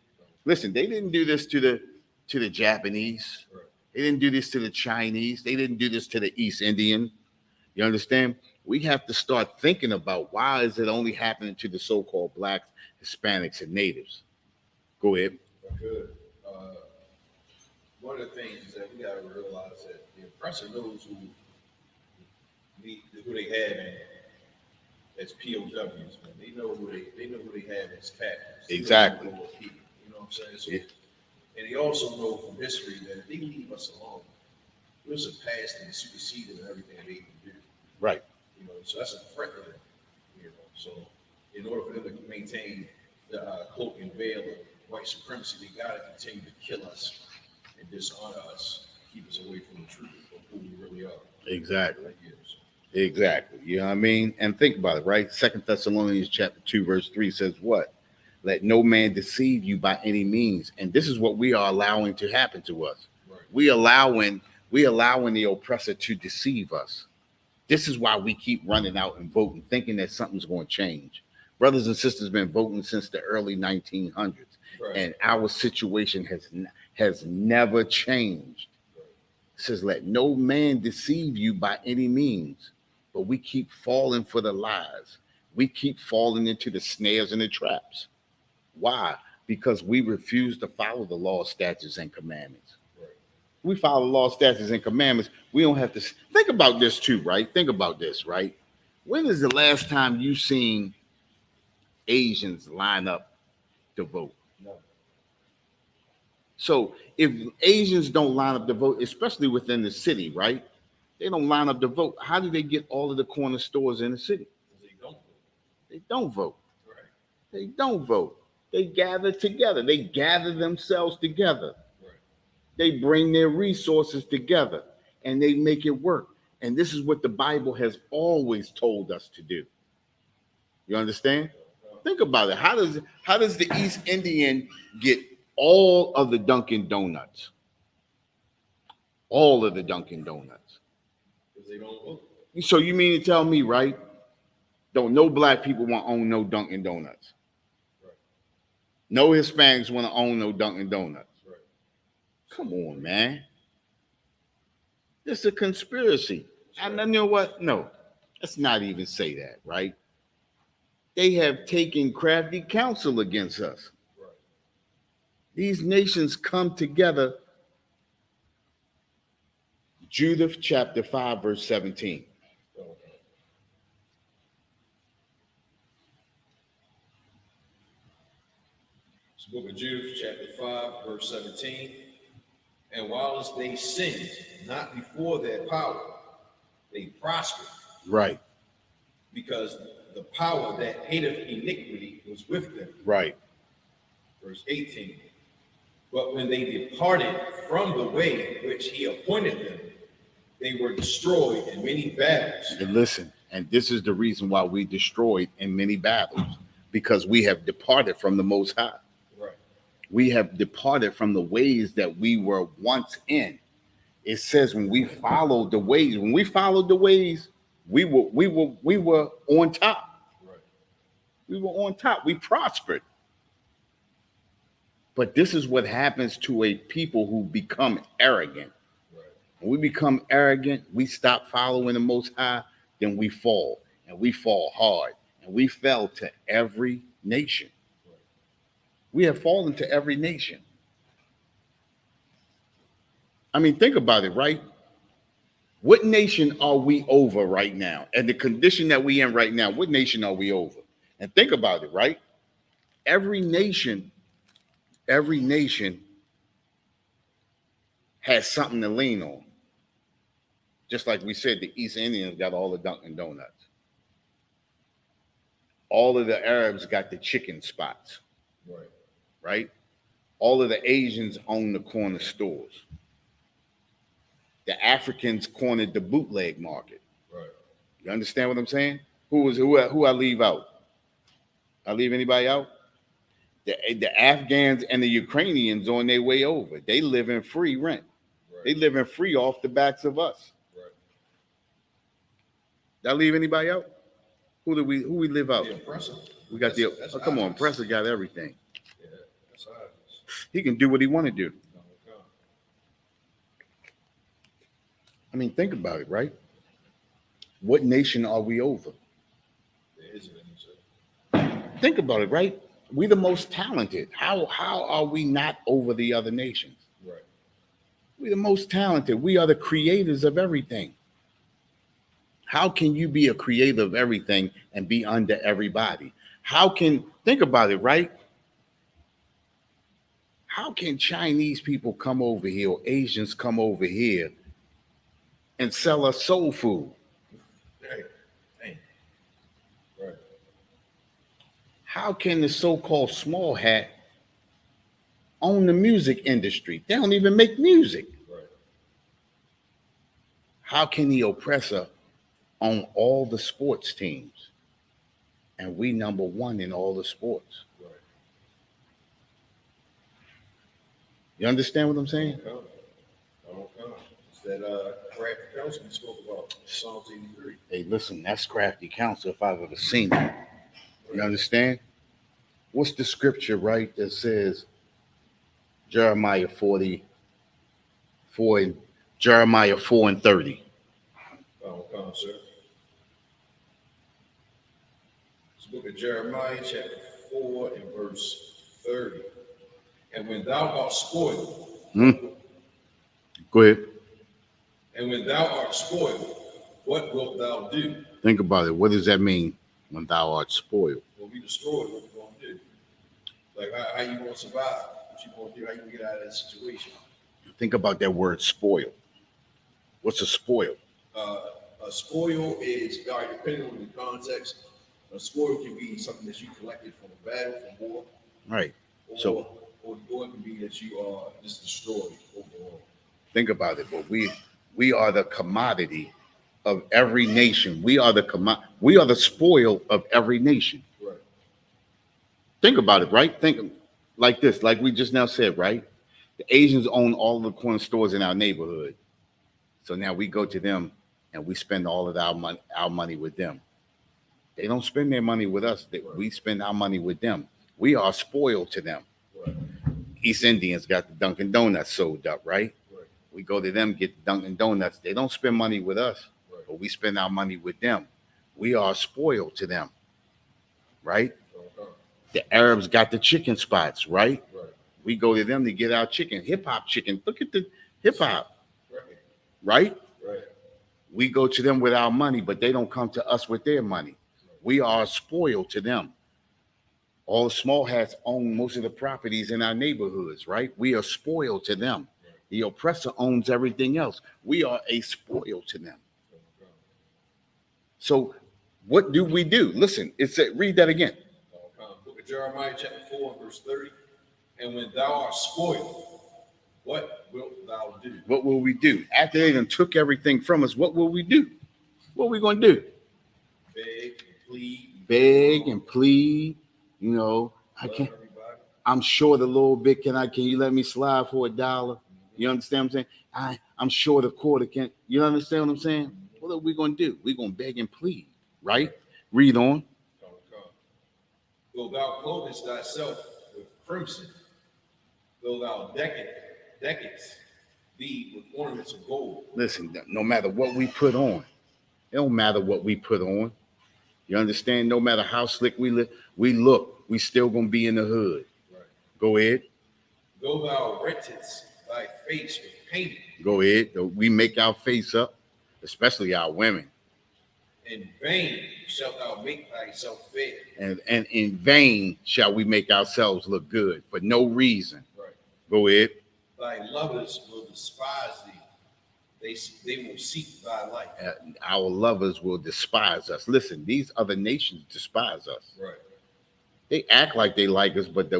Listen, they didn't do this to the Japanese. They didn't do this to the Chinese. They didn't do this to the East Indian. You understand? We have to start thinking about why is it only happening to the so-called blacks, Hispanics, and natives. Go ahead. Good. One of the things is that we got to realize that the oppressor knows who they have as POWs. Man. They know who they have as captives. Exactly. You know what I'm saying? So, yeah. And they also know from history that if they leave us alone, we'll surpass and supersede them in everything they can do. Right. You know, so that's a threat to them. You know, so in order for them to maintain the cloak and veil of white supremacy, they got to continue to kill us and dishonor us, keep us away from the truth of who we really are. Exactly. Like, Exactly. You know what I mean? And think about it, right? 2 Thessalonians chapter 2, verse 3 says what? Let no man deceive you by any means. And this is what we are allowing to happen to us. Right. We allowing the oppressor to deceive us. This is why we keep running out and voting, thinking that something's going to change. Brothers and sisters been voting since the early 1900s. Right. And our situation has never changed. Right. It says, let no man deceive you by any means. But we keep falling for the lies. We keep falling into the snares and the traps. Why? Because we refuse to follow the law, statutes, and commandments. Right. We follow the law, statutes, and commandments. We don't have to think about this too, right? Think about this, right? When is the last time you seen Asians line up to vote? No. So if Asians don't line up to vote, especially within the city, right? They don't line up to vote. How do they get all of the corner stores in the city? They don't. They don't vote. Right. They don't vote. They gather together. They gather themselves together. Right. They bring their resources together and they make it work. And this is what the Bible has always told us to do. You understand? Think about it. How does the East Indian get all of the Dunkin' Donuts? All of the Dunkin' Donuts. Because they don't vote. So you mean to tell me, right? Don't no black people want to own no Dunkin' Donuts. Right. No Hispanics want to own no Dunkin' Donuts. Right. Come on, man. This is a conspiracy. And you know what? No, let's not even say that, right? They have taken crafty counsel against us. Right. These nations come together. Judith chapter 5, verse 17. It's the book of Jude, chapter 5, verse 17. And whilst they sinned not before their power, they prospered. Right. Because the power that hateth iniquity was with them. Right. Verse 18. But when they departed from the way which he appointed them, they were destroyed in many battles. And listen, and this is the reason why we destroyed in many battles, because we have departed from the Most High. Right. We have departed from the ways that we were once in. It says when we followed the ways, we were on top. Right. We were on top. We prospered. But this is what happens to a people who become arrogant. Right. When we become arrogant, we stop following the Most High, then we fall, and we fall hard. And we fell to every nation. Right. We have fallen to every nation. I mean, think about it, right? What nation are we over right now? And the condition that we in right now, what nation are we over? And think about it, right? Every nation has something to lean on. Just like we said, the East Indians got all the Dunkin' Donuts. All of the Arabs got the chicken spots. Right. Right? All of the Asians own the corner stores. The Africans cornered the bootleg market. Right. You understand what I'm saying? Who I leave out? I leave anybody out? The Afghans and the Ukrainians on their way over. They live in free rent. Right. They live in free off the backs of us. Right. Did I leave anybody out? Who we live out? The oppressor. We got That's come on, obvious. Presser got everything. Yeah, that's obvious. He can do what he want to do. No, no. I mean, think about it, right? What nation are we over? There isn't any, sir. Think about it, right? We the most talented. How are we not over the other nations? Right. We're the most talented. We are the creators of everything. How can you be a creator of everything and be under everybody? Think about it, right? How can Chinese people come over here or Asians come over here and sell us soul food? Hey. Hey. Right. How can the so-called small hat own the music industry? They don't even make music. Right. How can the oppressor own all the sports teams and we number one in all the sports? Right. You understand what I'm saying? It's that crafty counsel we spoke about, Psalms 83. Hey, listen, that's crafty counsel if I've ever seen it. You understand? What's the scripture, right, that says Jeremiah 4 and 30? Sir. It's the book of Jeremiah, chapter 4 and verse 30. And when thou art spoiled, Go ahead. and when thou art spoiled, what wilt thou do? Think about it. What does that mean when thou art spoiled? When we destroy it, what we gonna do? Like how you gonna survive? What you gonna do? How you gonna get out of that situation? Think about that word spoil. What's a spoil? A spoil is, all right, depending on the context, a spoil can be something that you collected from a battle, from war, Right. or, So or it can be that you are just destroyed overall. think about it. But we are the commodity of every nation. We are the spoil of every nation. Right. Think about it, right? Think like this, like we just now said, right? The Asians own all the corner stores in our neighborhood. So now we go to them and we spend all of our money with them. They don't spend their money with us. We spend our money with them. We are spoiled to them. Right. East Indians got the Dunkin' Donuts sold up, right? Right. We go to them, get Dunkin' Donuts. They don't spend money with us, Right. but we spend our money with them. We are spoiled to them, right? Uh-huh. The Arabs got the chicken spots, right? Right. We go to them to get our chicken, hip hop chicken. Look at the hip hop, Right. right? Right. We go to them with our money, but they don't come to us with their money. We are spoiled to them. All the small hats own most of the properties in our neighborhoods, right? We are spoiled to them. The oppressor owns everything else. We are a spoil to them. So what do we do? Listen, read that again. Book of Jeremiah chapter 4 and verse 30. And when thou art spoiled, what wilt thou do? What will we do? After they done took everything from us, what will we do? What are we going to do? Beg and plead. Beg and plead. You know, I can't. Everybody. I'm short a little bit. Can you let me slide for $1? You understand what I'm saying? I'm short a quarter. You understand what I'm saying? What are we going to do? We're going to beg and plead, right? Read on. Though thou clothest thyself with crimson, though thou deckest thee with ornaments of gold. Listen, no matter what we put on, it don't matter what we put on. You understand? No matter how slick we look, we still gonna be in the hood. Right. Go ahead. Though thou rentest thy face with painting. Go ahead. We make our face up, especially our women. In vain shalt thou make thyself fair. And in vain shall we make ourselves look good for no reason. Right. Go ahead. Thy lovers will despise thee. They will seek thy life. Our lovers will despise us. Listen, these other nations despise us. Right. They act like they like us, but they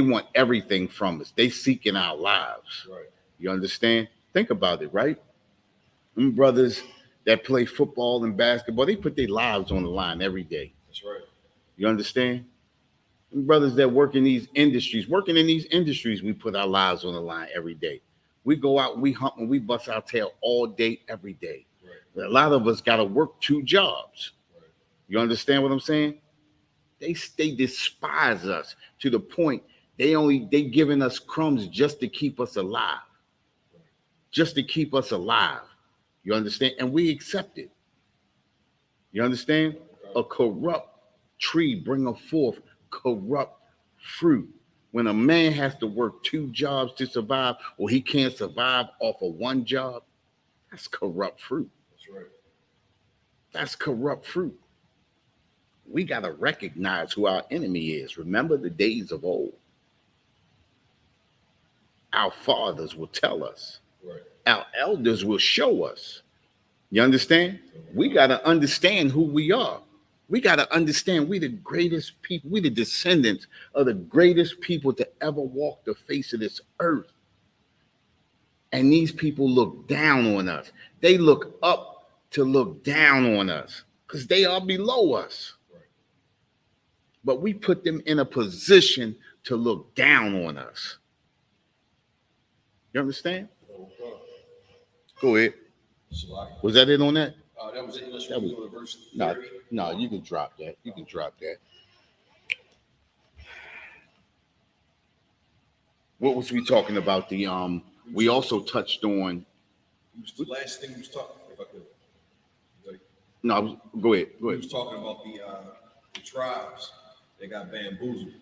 want everything from us. They seek in our lives. Right. You understand? Think about it, right? Them brothers that play football and basketball, they put their lives on the line every day. That's right. You understand? Them brothers that working in these industries, we put our lives on the line every day. We go out, we hump, and we bust our tail all day, every day. Right. A lot of us got to work 2 jobs. Right. You understand what I'm saying? They despise us to the point they giving us crumbs just to keep us alive. Right. Just to keep us alive. You understand? And we accept it. You understand? A corrupt tree bringeth forth corrupt fruit. When a man has to work 2 jobs to survive, or he can't survive off of 1 job, that's corrupt fruit. That's right. That's corrupt fruit. We got to recognize who our enemy is. Remember the days of old. Our fathers will tell us. Right. Our elders will show us. You understand? We got to understand who we are. We got to understand we the greatest people. We the descendants of the greatest people to ever walk the face of this earth. And these people look down on us. They look up to look down on us because they are below us. Right. But we put them in a position to look down on us. You understand? Okay. Go ahead. Was that it on that? That was it. Let's That was- go to verse 30. No, you can drop that. You can drop that. What was we talking about? We also touched on. The last thing we was talking, if I could. Like, No, go ahead. Go we ahead. was talking about the tribes that got bamboozled.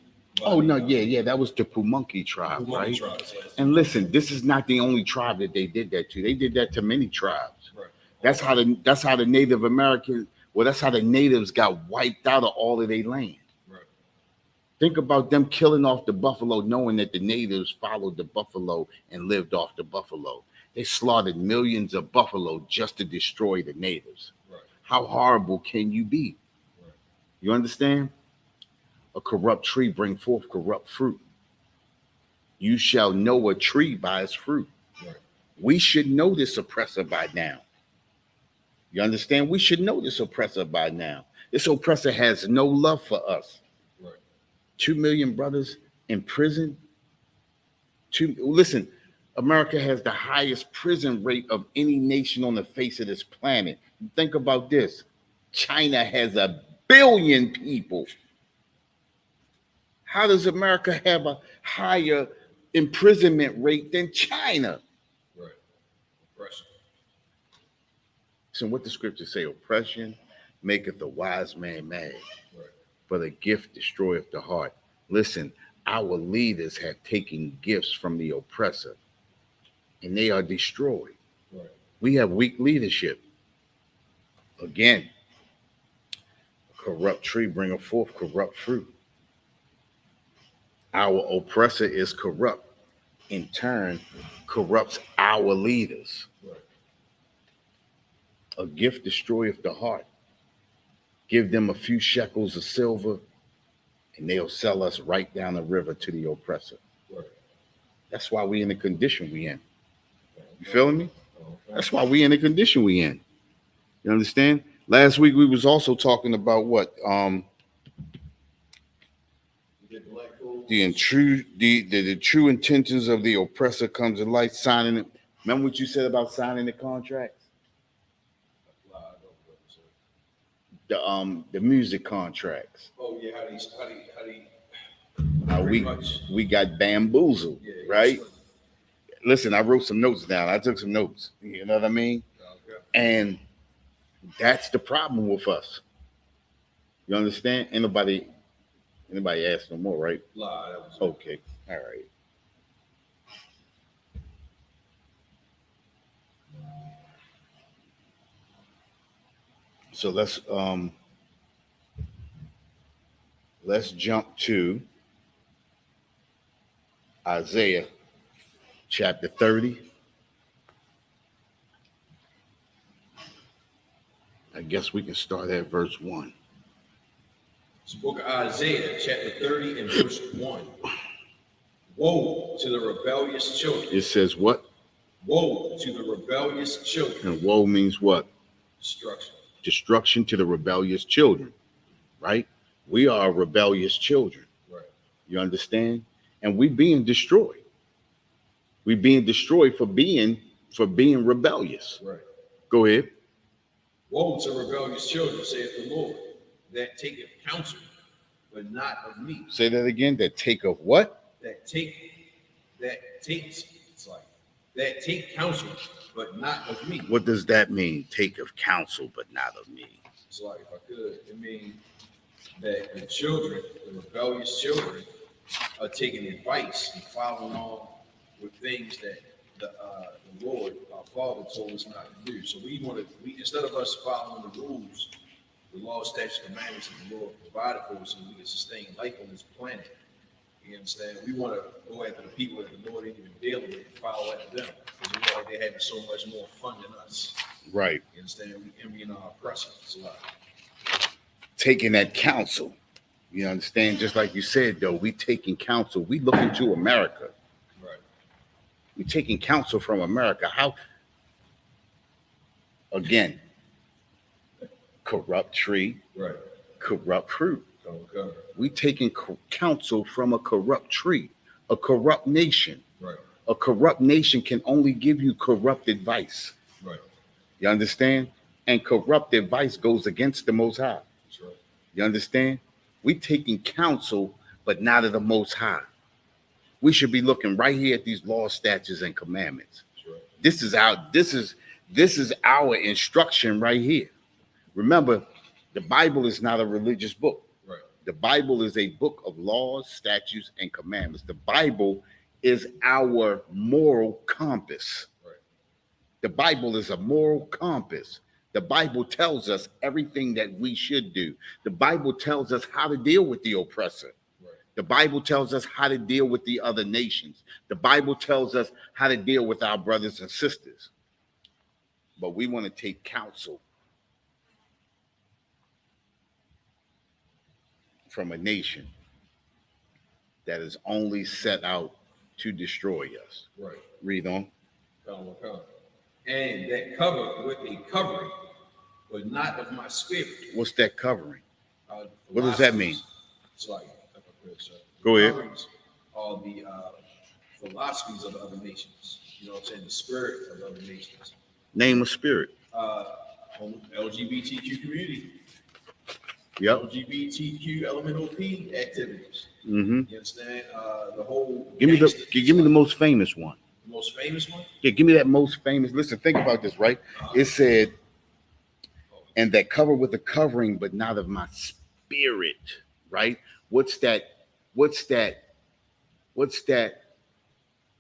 Oh no, yeah, that was the Pamunkey tribe, Pamunkey right? tribes, yes. And listen, this is not the only tribe that they did that to. They did that to many tribes. Right. That's how the Native Americans, well, that's how the natives got wiped out of all of their land. Right. Think about them killing off the buffalo, knowing that the natives followed the buffalo and lived off the buffalo. They slaughtered millions of buffalo just to destroy the natives. Right. How horrible can you be? Right. You understand? A corrupt tree bring forth corrupt fruit. You shall know a tree by its fruit. Right. We should know this oppressor by now. You understand? We should know this oppressor by now. This oppressor has no love for us. Right. 2 million brothers in prison. Listen, America has the highest prison rate of any nation on the face of this planet. Think about this. China has 1 billion people. How does America have a higher imprisonment rate than China? Right. Oppression. So what the scriptures say, oppression maketh a wise man mad, Right. but a gift destroyeth the heart. Listen, our leaders have taken gifts from the oppressor and they are destroyed. Right. We have weak leadership. Again, a corrupt tree bringeth forth corrupt fruit. Our oppressor is corrupt. In turn, corrupts our leaders. Right. A gift destroyeth the heart. Give them a few shekels of silver, and they'll sell us right down the river to the oppressor. Right. That's why we in the condition we in. You feeling me? That's why we in the condition we in. You understand? Last week we was also talking about what? The true intentions of the oppressor comes to light, signing it. Remember what you said about signing the contracts? The music contracts. Oh yeah, How we got bamboozled, yeah, right? Listen, I wrote some notes down. I took some notes. You know what I mean? Okay. And that's the problem with us. You understand? Anybody ask no more, right? Lie, that was Okay. All right. So let's jump to Isaiah chapter 30. I guess we can start at verse 1. It's the book of Isaiah, chapter 30 and verse 1. Woe to the rebellious children. It says what? Woe to the rebellious children. And woe means what? Destruction. Destruction to the rebellious children, right? We are rebellious children. Right. You understand? And we being destroyed. We being destroyed for being rebellious. Right. Go ahead. Woe to rebellious children, saith the Lord, that taketh counsel, but not of me. Say that again. That take of what? That take counsel, but not of me. What does that mean? Take of counsel, but not of me. It's like, if I could, it means that the children, the rebellious children, are taking advice and following on with things that the Lord, our Father, told us not to do. So we instead of us following the rules, the law, statutes, commandments that the Lord provided for us, so we can sustain life on this planet. You understand? We want to go after the people that the Lord ain't even dealing with and follow after them, because we know they're having so much more fun than us. Right. You understand? We envying our oppressor. It's a lot. Taking that counsel. You understand? Just like you said, though, we taking counsel. We looking to America. Right. We taking counsel from America. How? Again, corrupt tree, Right. corrupt fruit. Okay. We taking counsel from a corrupt tree, a corrupt nation. Right. A corrupt nation can only give you corrupt advice. Right. You understand? And corrupt advice goes against the Most High. That's right. You understand? We taking counsel, but not of the Most High. We should be looking right here at these laws, statutes, and commandments. That's right. This is our instruction right here. Remember, the Bible is not a religious book. Right. The Bible is a book of laws, statutes, and commandments. The Bible is our moral compass. Right. The Bible is a moral compass. The Bible tells us everything that we should do. The Bible tells us how to deal with the oppressor. The Bible tells us how to deal with the other nations. The Bible tells us how to deal with our brothers and sisters. But we want to take counsel from a nation that is only set out to destroy us. Right. Read on. And that covered with a covering, but not of my spirit. What's that covering? What does that mean? It's like, go ahead. Coverings are the philosophies of the other nations. You know what I'm saying? The spirit of other nations. Name a spirit. LGBTQ community. Yep. LGBTQ elemental P activities. Mm-hmm. You understand? The whole. Give me the most famous one. The most famous one? Yeah, give me that most famous. Listen, think about this, right? It said, and that cover with a covering, but not of my spirit, right? What's that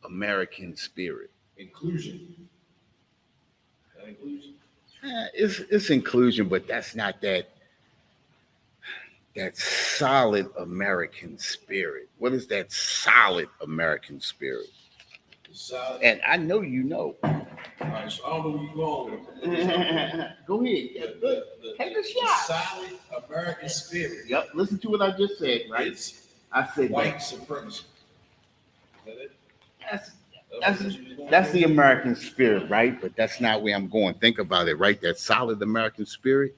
American spirit? Inclusion. Inclusion. It's inclusion, but that's not that solid American spirit. What is that solid American spirit? Solid. And I know you know. All right, so I don't know where you're going with it. Go ahead. Take a shot. The solid American spirit. Yep. Listen to what I just said, right? I said white supremacy. Is that it? That's the American spirit, right? But that's not where I'm going. Think about it, right? That solid American spirit.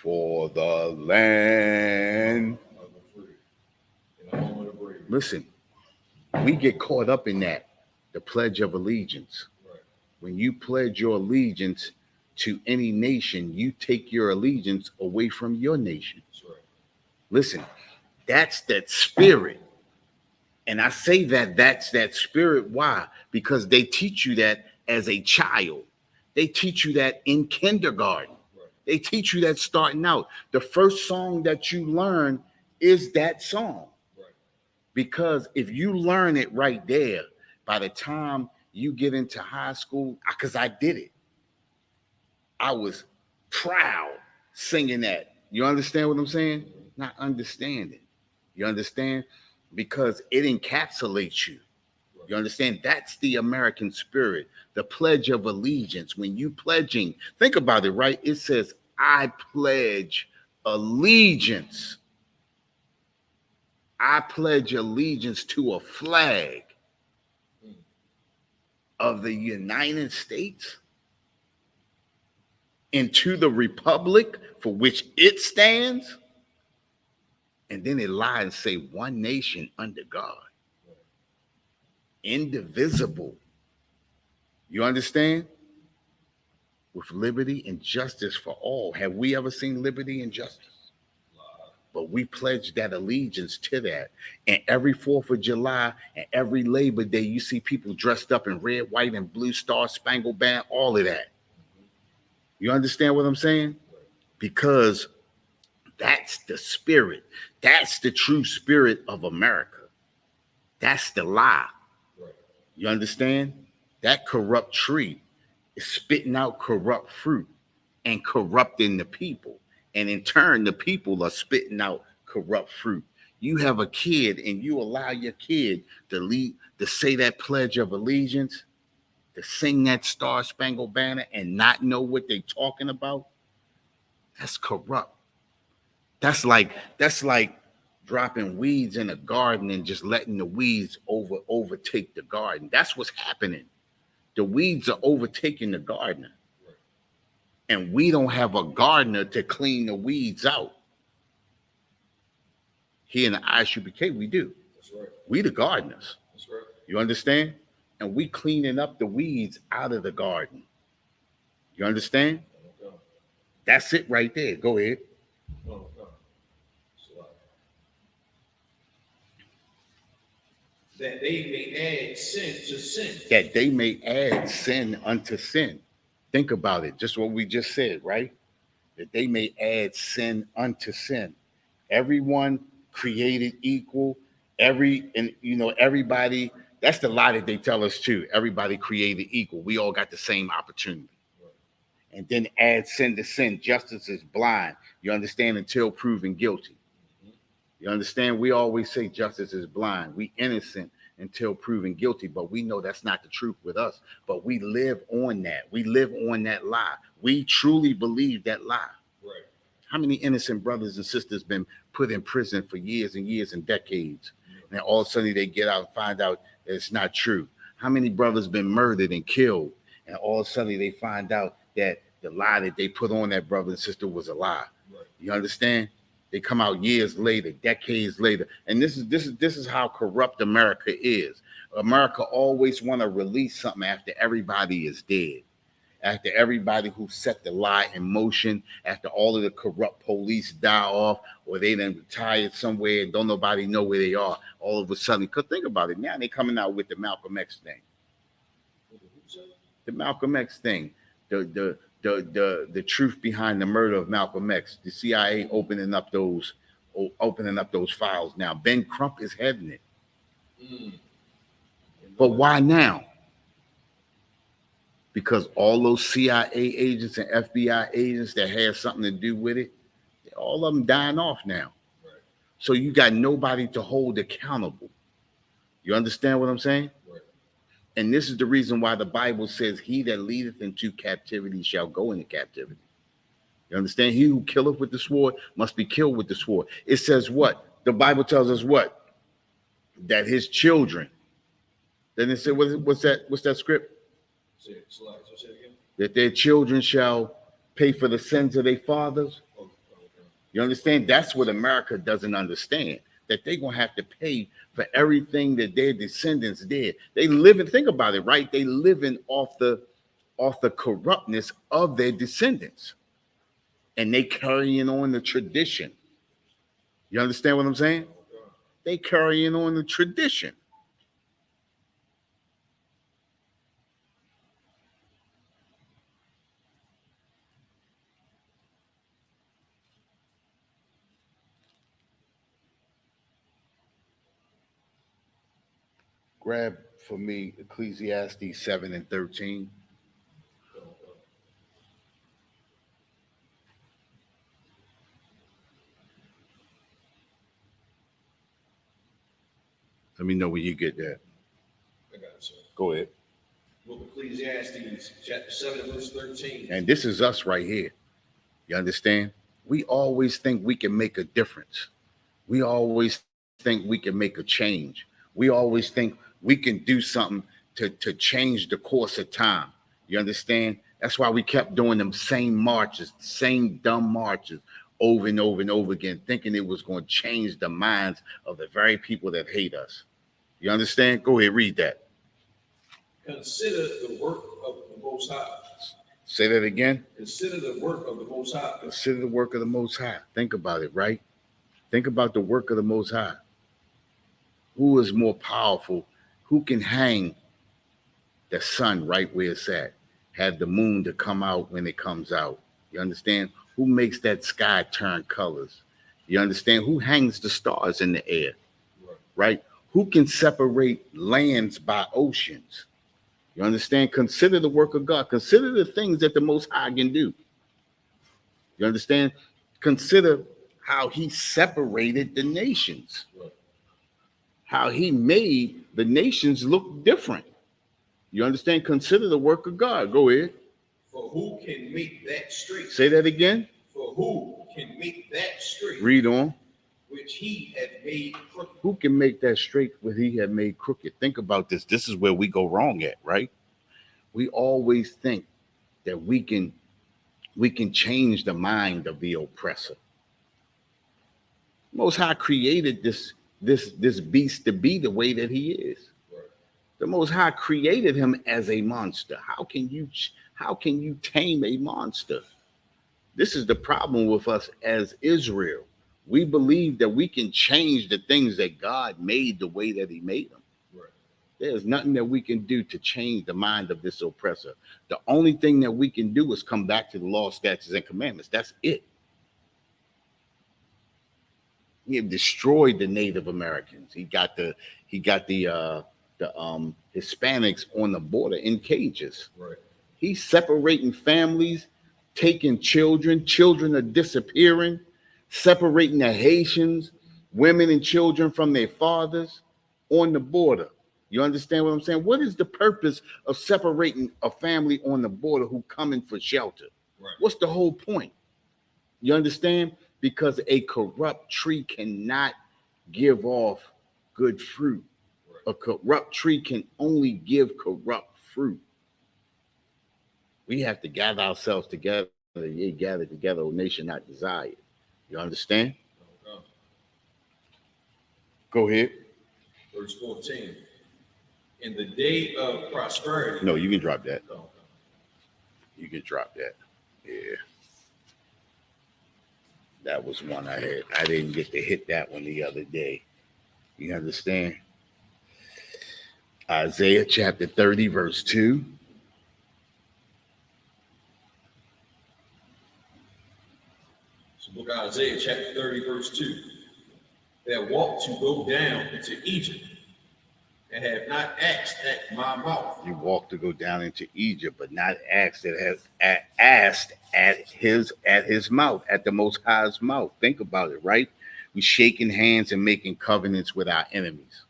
For the land. Listen, we get caught up in that, the Pledge of Allegiance. Right. When you pledge your allegiance to any nation, you take your allegiance away from your nation. That's right. Listen, that's that spirit. And I say that's that spirit. Why? Because they teach you that as a child. They teach you that in kindergarten. Right. They teach you that starting out. The first song that you learn is that song. Because if you learn it right there, by the time you get into high school, because I did it, I was proud singing that. You understand what I'm saying? Not understanding. You understand? Because it encapsulates you. You understand? That's the American spirit, the Pledge of Allegiance. When you pledging, think about it, right? It says, I pledge allegiance. I pledge allegiance to a flag of the United States and to the republic for which it stands. And then it lies and say one nation under God, indivisible. You understand? With liberty and justice for all. Have we ever seen liberty and justice? But we pledge that allegiance to that. And every 4th of July and every Labor Day, you see people dressed up in red, white, and blue, Star Spangled Banner, all of that. You understand what I'm saying? Because that's the spirit. That's the true spirit of America. That's the lie. You understand? That corrupt tree is spitting out corrupt fruit and corrupting the people. And in turn, the people are spitting out corrupt fruit. You have a kid and you allow your kid to say that Pledge of Allegiance, to sing that Star Spangled Banner and not know what they're talking about. That's corrupt. That's like dropping weeds in a garden and just letting the weeds overtake the garden. That's what's happening. The weeds are overtaking the gardener. And we don't have a gardener to clean the weeds out. Here in the ISUPK, we do. That's right. We the gardeners. That's right. You understand? And we cleaning up the weeds out of the garden. You understand? Okay. That's it right there. Go ahead. Okay. That they may add sin to sin. That they may add sin unto sin. Think about it, just what we just said, right? That they may add sin unto sin. Everyone created equal, everybody That's the lie that they tell us too. Everybody created equal. We all got the same opportunity. And then add sin to sin. Justice is blind. You understand? Until proven guilty. You understand? We always say justice is blind. We innocent until proven guilty, but we know that's not the truth with us. But we live on that. We live on that lie. We truly believe that lie. Right. How many innocent brothers and sisters been put in prison for years and years and decades? And all of a sudden they get out and find out that it's not true. How many brothers been murdered and killed? And all of a sudden they find out that the lie that they put on that brother and sister was a lie. Right. You understand? They come out years later, decades later, and this is how corrupt America is. America always want to release something after everybody is dead, after everybody who set the lie in motion, after all of the corrupt police die off, or they then retired somewhere and don't nobody know where they are. All of a sudden, because think about it, now they coming out with the Malcolm X thing, the Malcolm X thing, the truth behind the murder of Malcolm X. The CIA opening up those files now. Ben Crump is heading it. But why now? Because all those CIA agents and FBI agents that had something to do with it, all of them dying off now. Right. So you got nobody to hold accountable. You understand what I'm saying? Right. And this is the reason why the Bible says, he that leadeth into captivity shall go into captivity. You understand? He who killeth with the sword must be killed with the sword. It says what? The Bible tells us what? That his children. Then it said, what's that script? Say it again. That their children shall pay for the sins of their fathers. Okay. You understand? That's what America doesn't understand. That they're going to have to pay for everything that their descendants did. They live and think about it, right? They living off the corruptness of their descendants. And they carrying on the tradition. You understand what I'm saying? They carrying on the tradition. Grab for me Ecclesiastes 7 and 13. Let me know when you get that. I got it, sir. Go ahead. Book of Ecclesiastes, chapter 7, verse 13. And this is us right here. You understand? We always think we can make a difference. We always think we can make a change. We always think we can do something to change the course of time. You understand? That's why we kept doing them same marches, same dumb marches over and over and over again, thinking it was going to change the minds of the very people that hate us. You understand? Go ahead, read that. Consider the work of the Most High. Say that again. Consider the work of the Most High. Consider the work of the Most High. Think about it, right? Think about the work of the Most High. Who is more powerful? Who can hang the sun right where it's at? Have the moon to come out when it comes out. You understand? Who makes that sky turn colors? You understand? Who hangs the stars in the air? Right? Who can separate lands by oceans? You understand? Consider the work of God. Consider the things that the Most High can do. You understand? Consider how he separated the nations. How he made the nations look different. You understand? Consider the work of God. Go ahead. For who can make that straight? Say that again. For who can make that straight? Read on. Which he had made crooked. Who can make that straight what he had made crooked? Think about this. This is where we go wrong at, right? We always think that we can change the mind of the oppressor. Most High created this beast to be the way that he is. Right. The Most High created him as a monster. How can you tame a monster? This is the problem with us as Israel. We believe that we can change the things that God made the way that he made them. Right. There's nothing that we can do to change the mind of this oppressor. The only thing that we can do is come back to the law, statutes, and commandments. That's it. He had destroyed the Native Americans. He got the the Hispanics on the border in cages. Right. He's separating families, taking children. Children are disappearing, separating the Haitians, women and children from their fathers on the border. You understand what I'm saying? What is the purpose of separating a family on the border who coming for shelter? Right. What's the whole point? You understand? Because a corrupt tree cannot give off good fruit. Right. A corrupt tree can only give corrupt fruit. We have to gather ourselves together. Ye gather together, O nation not desired. You understand? Okay. Go ahead. Verse 14. In the day of prosperity. No, you can drop that. Oh, okay. You can drop that. Yeah. That was one I had. I didn't get to hit that one the other day. You understand? Isaiah chapter 30, verse 2. So book of Isaiah chapter 30, verse 2. That walked to go down into Egypt and have not asked at my mouth. You walked to go down into Egypt, but not asked asked at his mouth, at the Most High's mouth. Think about it, right? We shaking hands and making covenants with our enemies.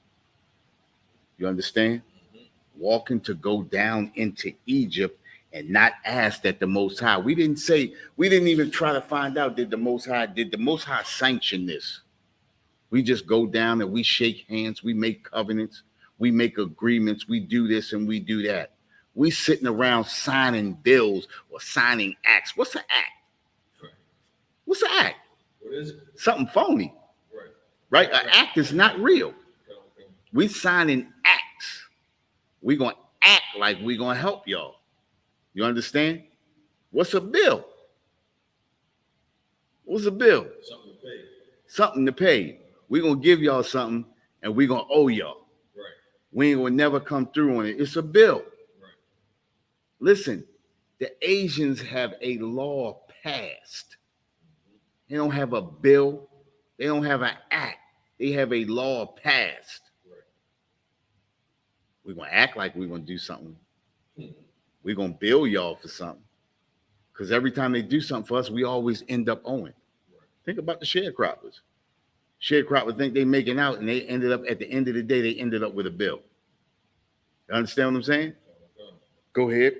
You understand? Mm-hmm. Walking to go down into Egypt and not asked at the Most High. We didn't even try to find out did the Most High sanction this? We just go down and we shake hands, we make covenants, we make agreements, we do this and we do that. We sitting around signing bills or signing acts. What's an act? Right. What's an act? What is it? Something phony. Right. Right? An act is not real. Okay. We signing acts. We gonna act like we gonna help y'all. You understand? What's a bill? What's a bill? Something to pay. Something to pay. We gonna give y'all something and we gonna owe y'all. Right. We ain't gonna never come through on it. It's a bill. Right. Listen, the Asians have a law passed. They don't have a bill. They don't have an act. They have a law passed. Right. We're gonna act like we're gonna do something. We're gonna bill y'all for something. Because every time they do something for us, we always end up owing. Right. Think about the sharecroppers. Sharecroppers think they making out, and they ended up at the end of the day, they ended up with a bill. You understand what I'm saying? Okay. Go ahead.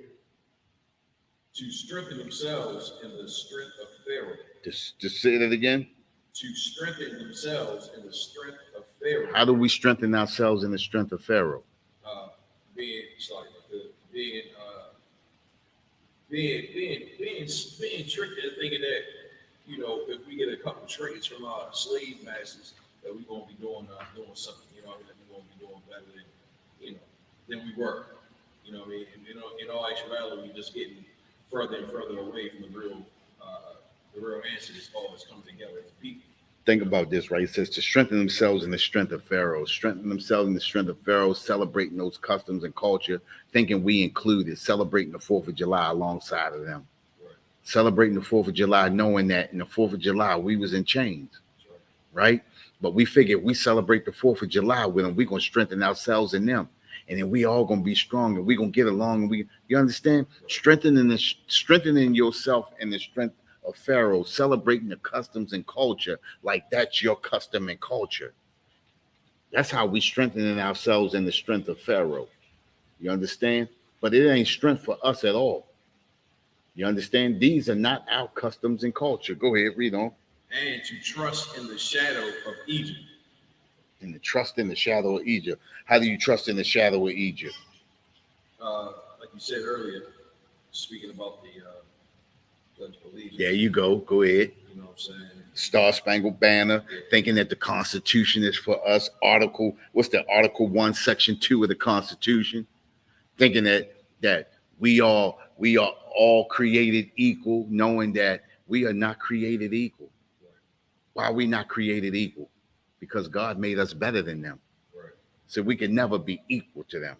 To strengthen themselves in the strength of Pharaoh. Just say that again. To strengthen themselves in the strength of Pharaoh. How do we strengthen ourselves in the strength of Pharaoh? Being tricked into thinking that, you know, if we get a couple of trades from our slave masters, that we're gonna be doing something, you know, that we're gonna be doing better than we were. You know what I mean? And, you know, in all actuality, we're just getting further and further away from the real answer that's always come together as people. Think about this, right? It says to strengthen themselves in the strength of Pharaoh. Strengthen themselves in the strength of Pharaoh, celebrating those customs and culture, thinking we included, celebrating the 4th of July alongside of them. Right. Celebrating the 4th of July, knowing that in the 4th of July, we was in chains, right? But we figured we celebrate the 4th of July with them, we're going to strengthen ourselves in them. And then we all going to be strong and we're going to get along. And you understand? Right. Strengthening yourself in the strength of Pharaoh, celebrating the customs and culture like that's your custom and culture. That's how we strengthening ourselves in the strength of Pharaoh. You understand? But it ain't strength for us at all. You understand? These are not our customs and culture. Go ahead, read on. And to trust in the shadow of Egypt. And to trust in the shadow of Egypt. How do you trust in the shadow of Egypt? Like you said earlier, speaking about the Pledge of Allegiance. There you go. Go ahead. You know what I'm saying? Star Spangled Banner, thinking that the Constitution is for us. Article 1, Section 2 of the Constitution. Thinking that we are all created equal, knowing that we are not created equal. Right. Why are we not created equal? Because God made us better than them. Right. So we can never be equal to them.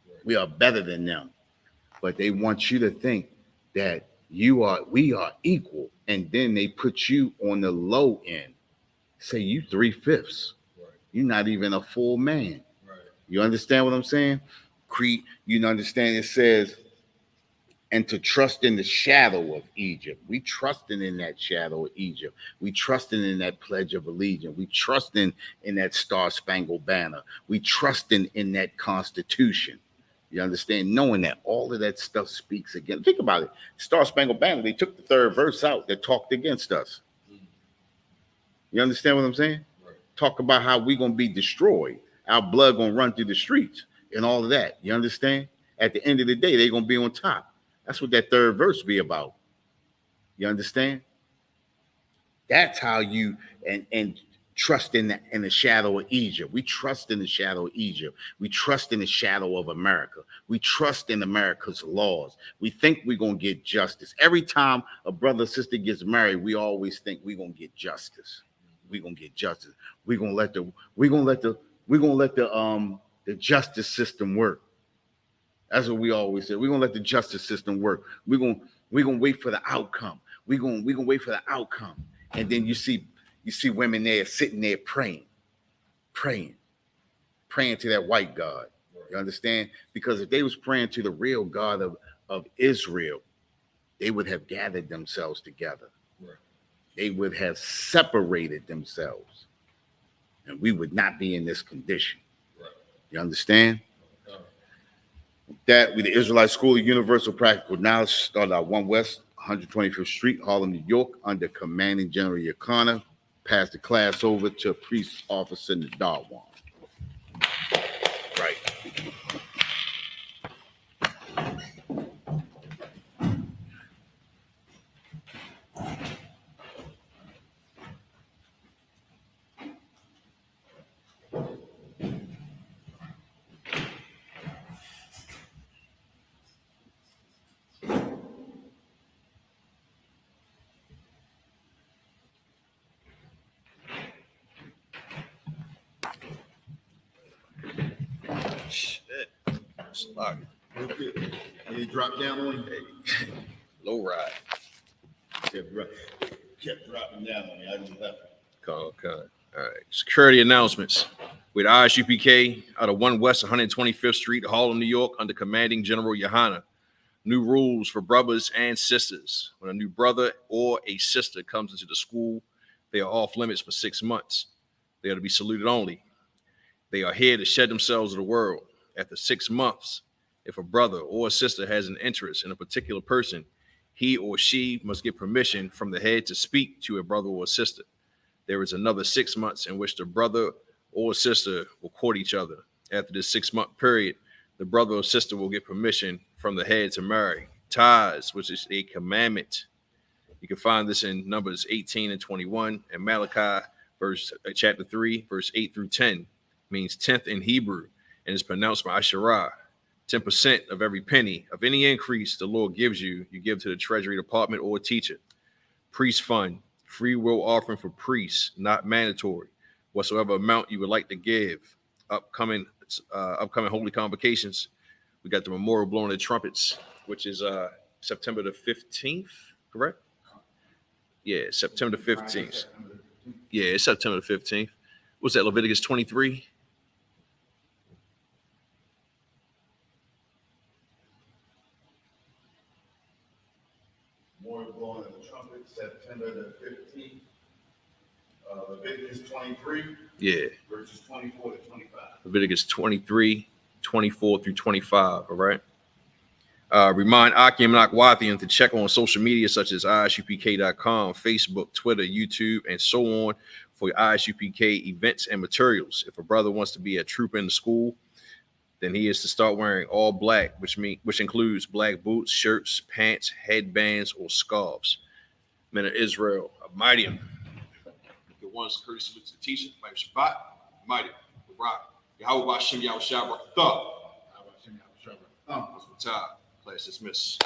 Right. We are better than them. But they want you to think that we are equal, and then they put you on the low end. Say you 3/5. Right. You're not even a full man. Right. You understand what I'm saying? Creed, you understand it says, and to trust in the shadow of Egypt. We trusting in that shadow of Egypt. We trusting in that Pledge of Allegiance. We trusting in that Star Spangled Banner. We trusting in that Constitution. You understand? Knowing that all of that stuff speaks against. Think about it. Star Spangled Banner, they took the third verse out that talked against us. You understand what I'm saying? Right. Talk about how we going to be destroyed. Our blood going to run through the streets and all of that. You understand? At the end of the day, they're going to be on top. That's what that third verse be about. You understand? That's how you and trust in the shadow of Egypt. We trust in the shadow of Egypt. We trust in the shadow of America. We trust in America's laws. We think we're gonna get justice. Every time a brother or sister gets married, we always think we're gonna get justice. We're gonna get justice. We're gonna let the justice system work. That's what we always say. We're gonna let the justice system work. We're gonna wait for the outcome. We're gonna wait for the outcome. And then you see women there sitting there praying to that white God. You understand? Because if they was praying to the real God of Israel, they would have gathered themselves together. Right. They would have separated themselves. And we would not be in this condition. Right. You understand? That with the Israelite School of Universal Practical Knowledge started out 1 West 125th Street, Harlem, New York, under Commanding General Yakana. Passed the class over to Priest Officer Nadarwan. Right. Shit. It's locked. He dropped down on you. Low ride. Kept dropping down on me. I just left. Okay. All right. Security announcements. With ISUPK out of 1 West 125th Street, Harlem, New York, under Commanding General Yohana. New rules for brothers and sisters. When a new brother or a sister comes into the school, they are off limits for 6 months. They are to be saluted only. They are here to shed themselves to the world. After 6 months, if a brother or a sister has an interest in a particular person, he or she must get permission from the head to speak to a brother or a sister. There is another 6 months in which the brother or sister will court each other. After this 6-month period, the brother or sister will get permission from the head to marry. Ties, which is a commandment. You can find this in Numbers 18 and 21, and Malachi chapter 3, verse 8 through 10, means 10th in Hebrew, and is pronounced by Asherah. 10% of every penny of any increase the Lord gives you, you give to the Treasury Department or a teacher. Priest fund, free will offering for priests, not mandatory. Whatsoever amount you would like to give. Upcoming holy convocations. We got the memorial blowing the trumpets, which is September the 15th, correct? Yeah, September the 15th. Yeah, it's September the 15th. What's that, Leviticus 23? Memorial blowing of the trumpet, September the 15th. Leviticus 23. Yeah. Verses 24 to 25. Leviticus 23, 24 through 25, all right? Remind Akim and Akwathian to check on social media such as ISUPK.com, Facebook, Twitter, YouTube, and so on for ISUPK events and materials. If a brother wants to be a trooper in the school, then he is to start wearing all black, which includes black boots, shirts, pants, headbands, or scarves. Men of Israel, mighty him. The ones courtesy with the teacher, like Shabbat, mighty, rock. Yahweh Hashem Yahweh Shabbat, that's my time. Class dismissed.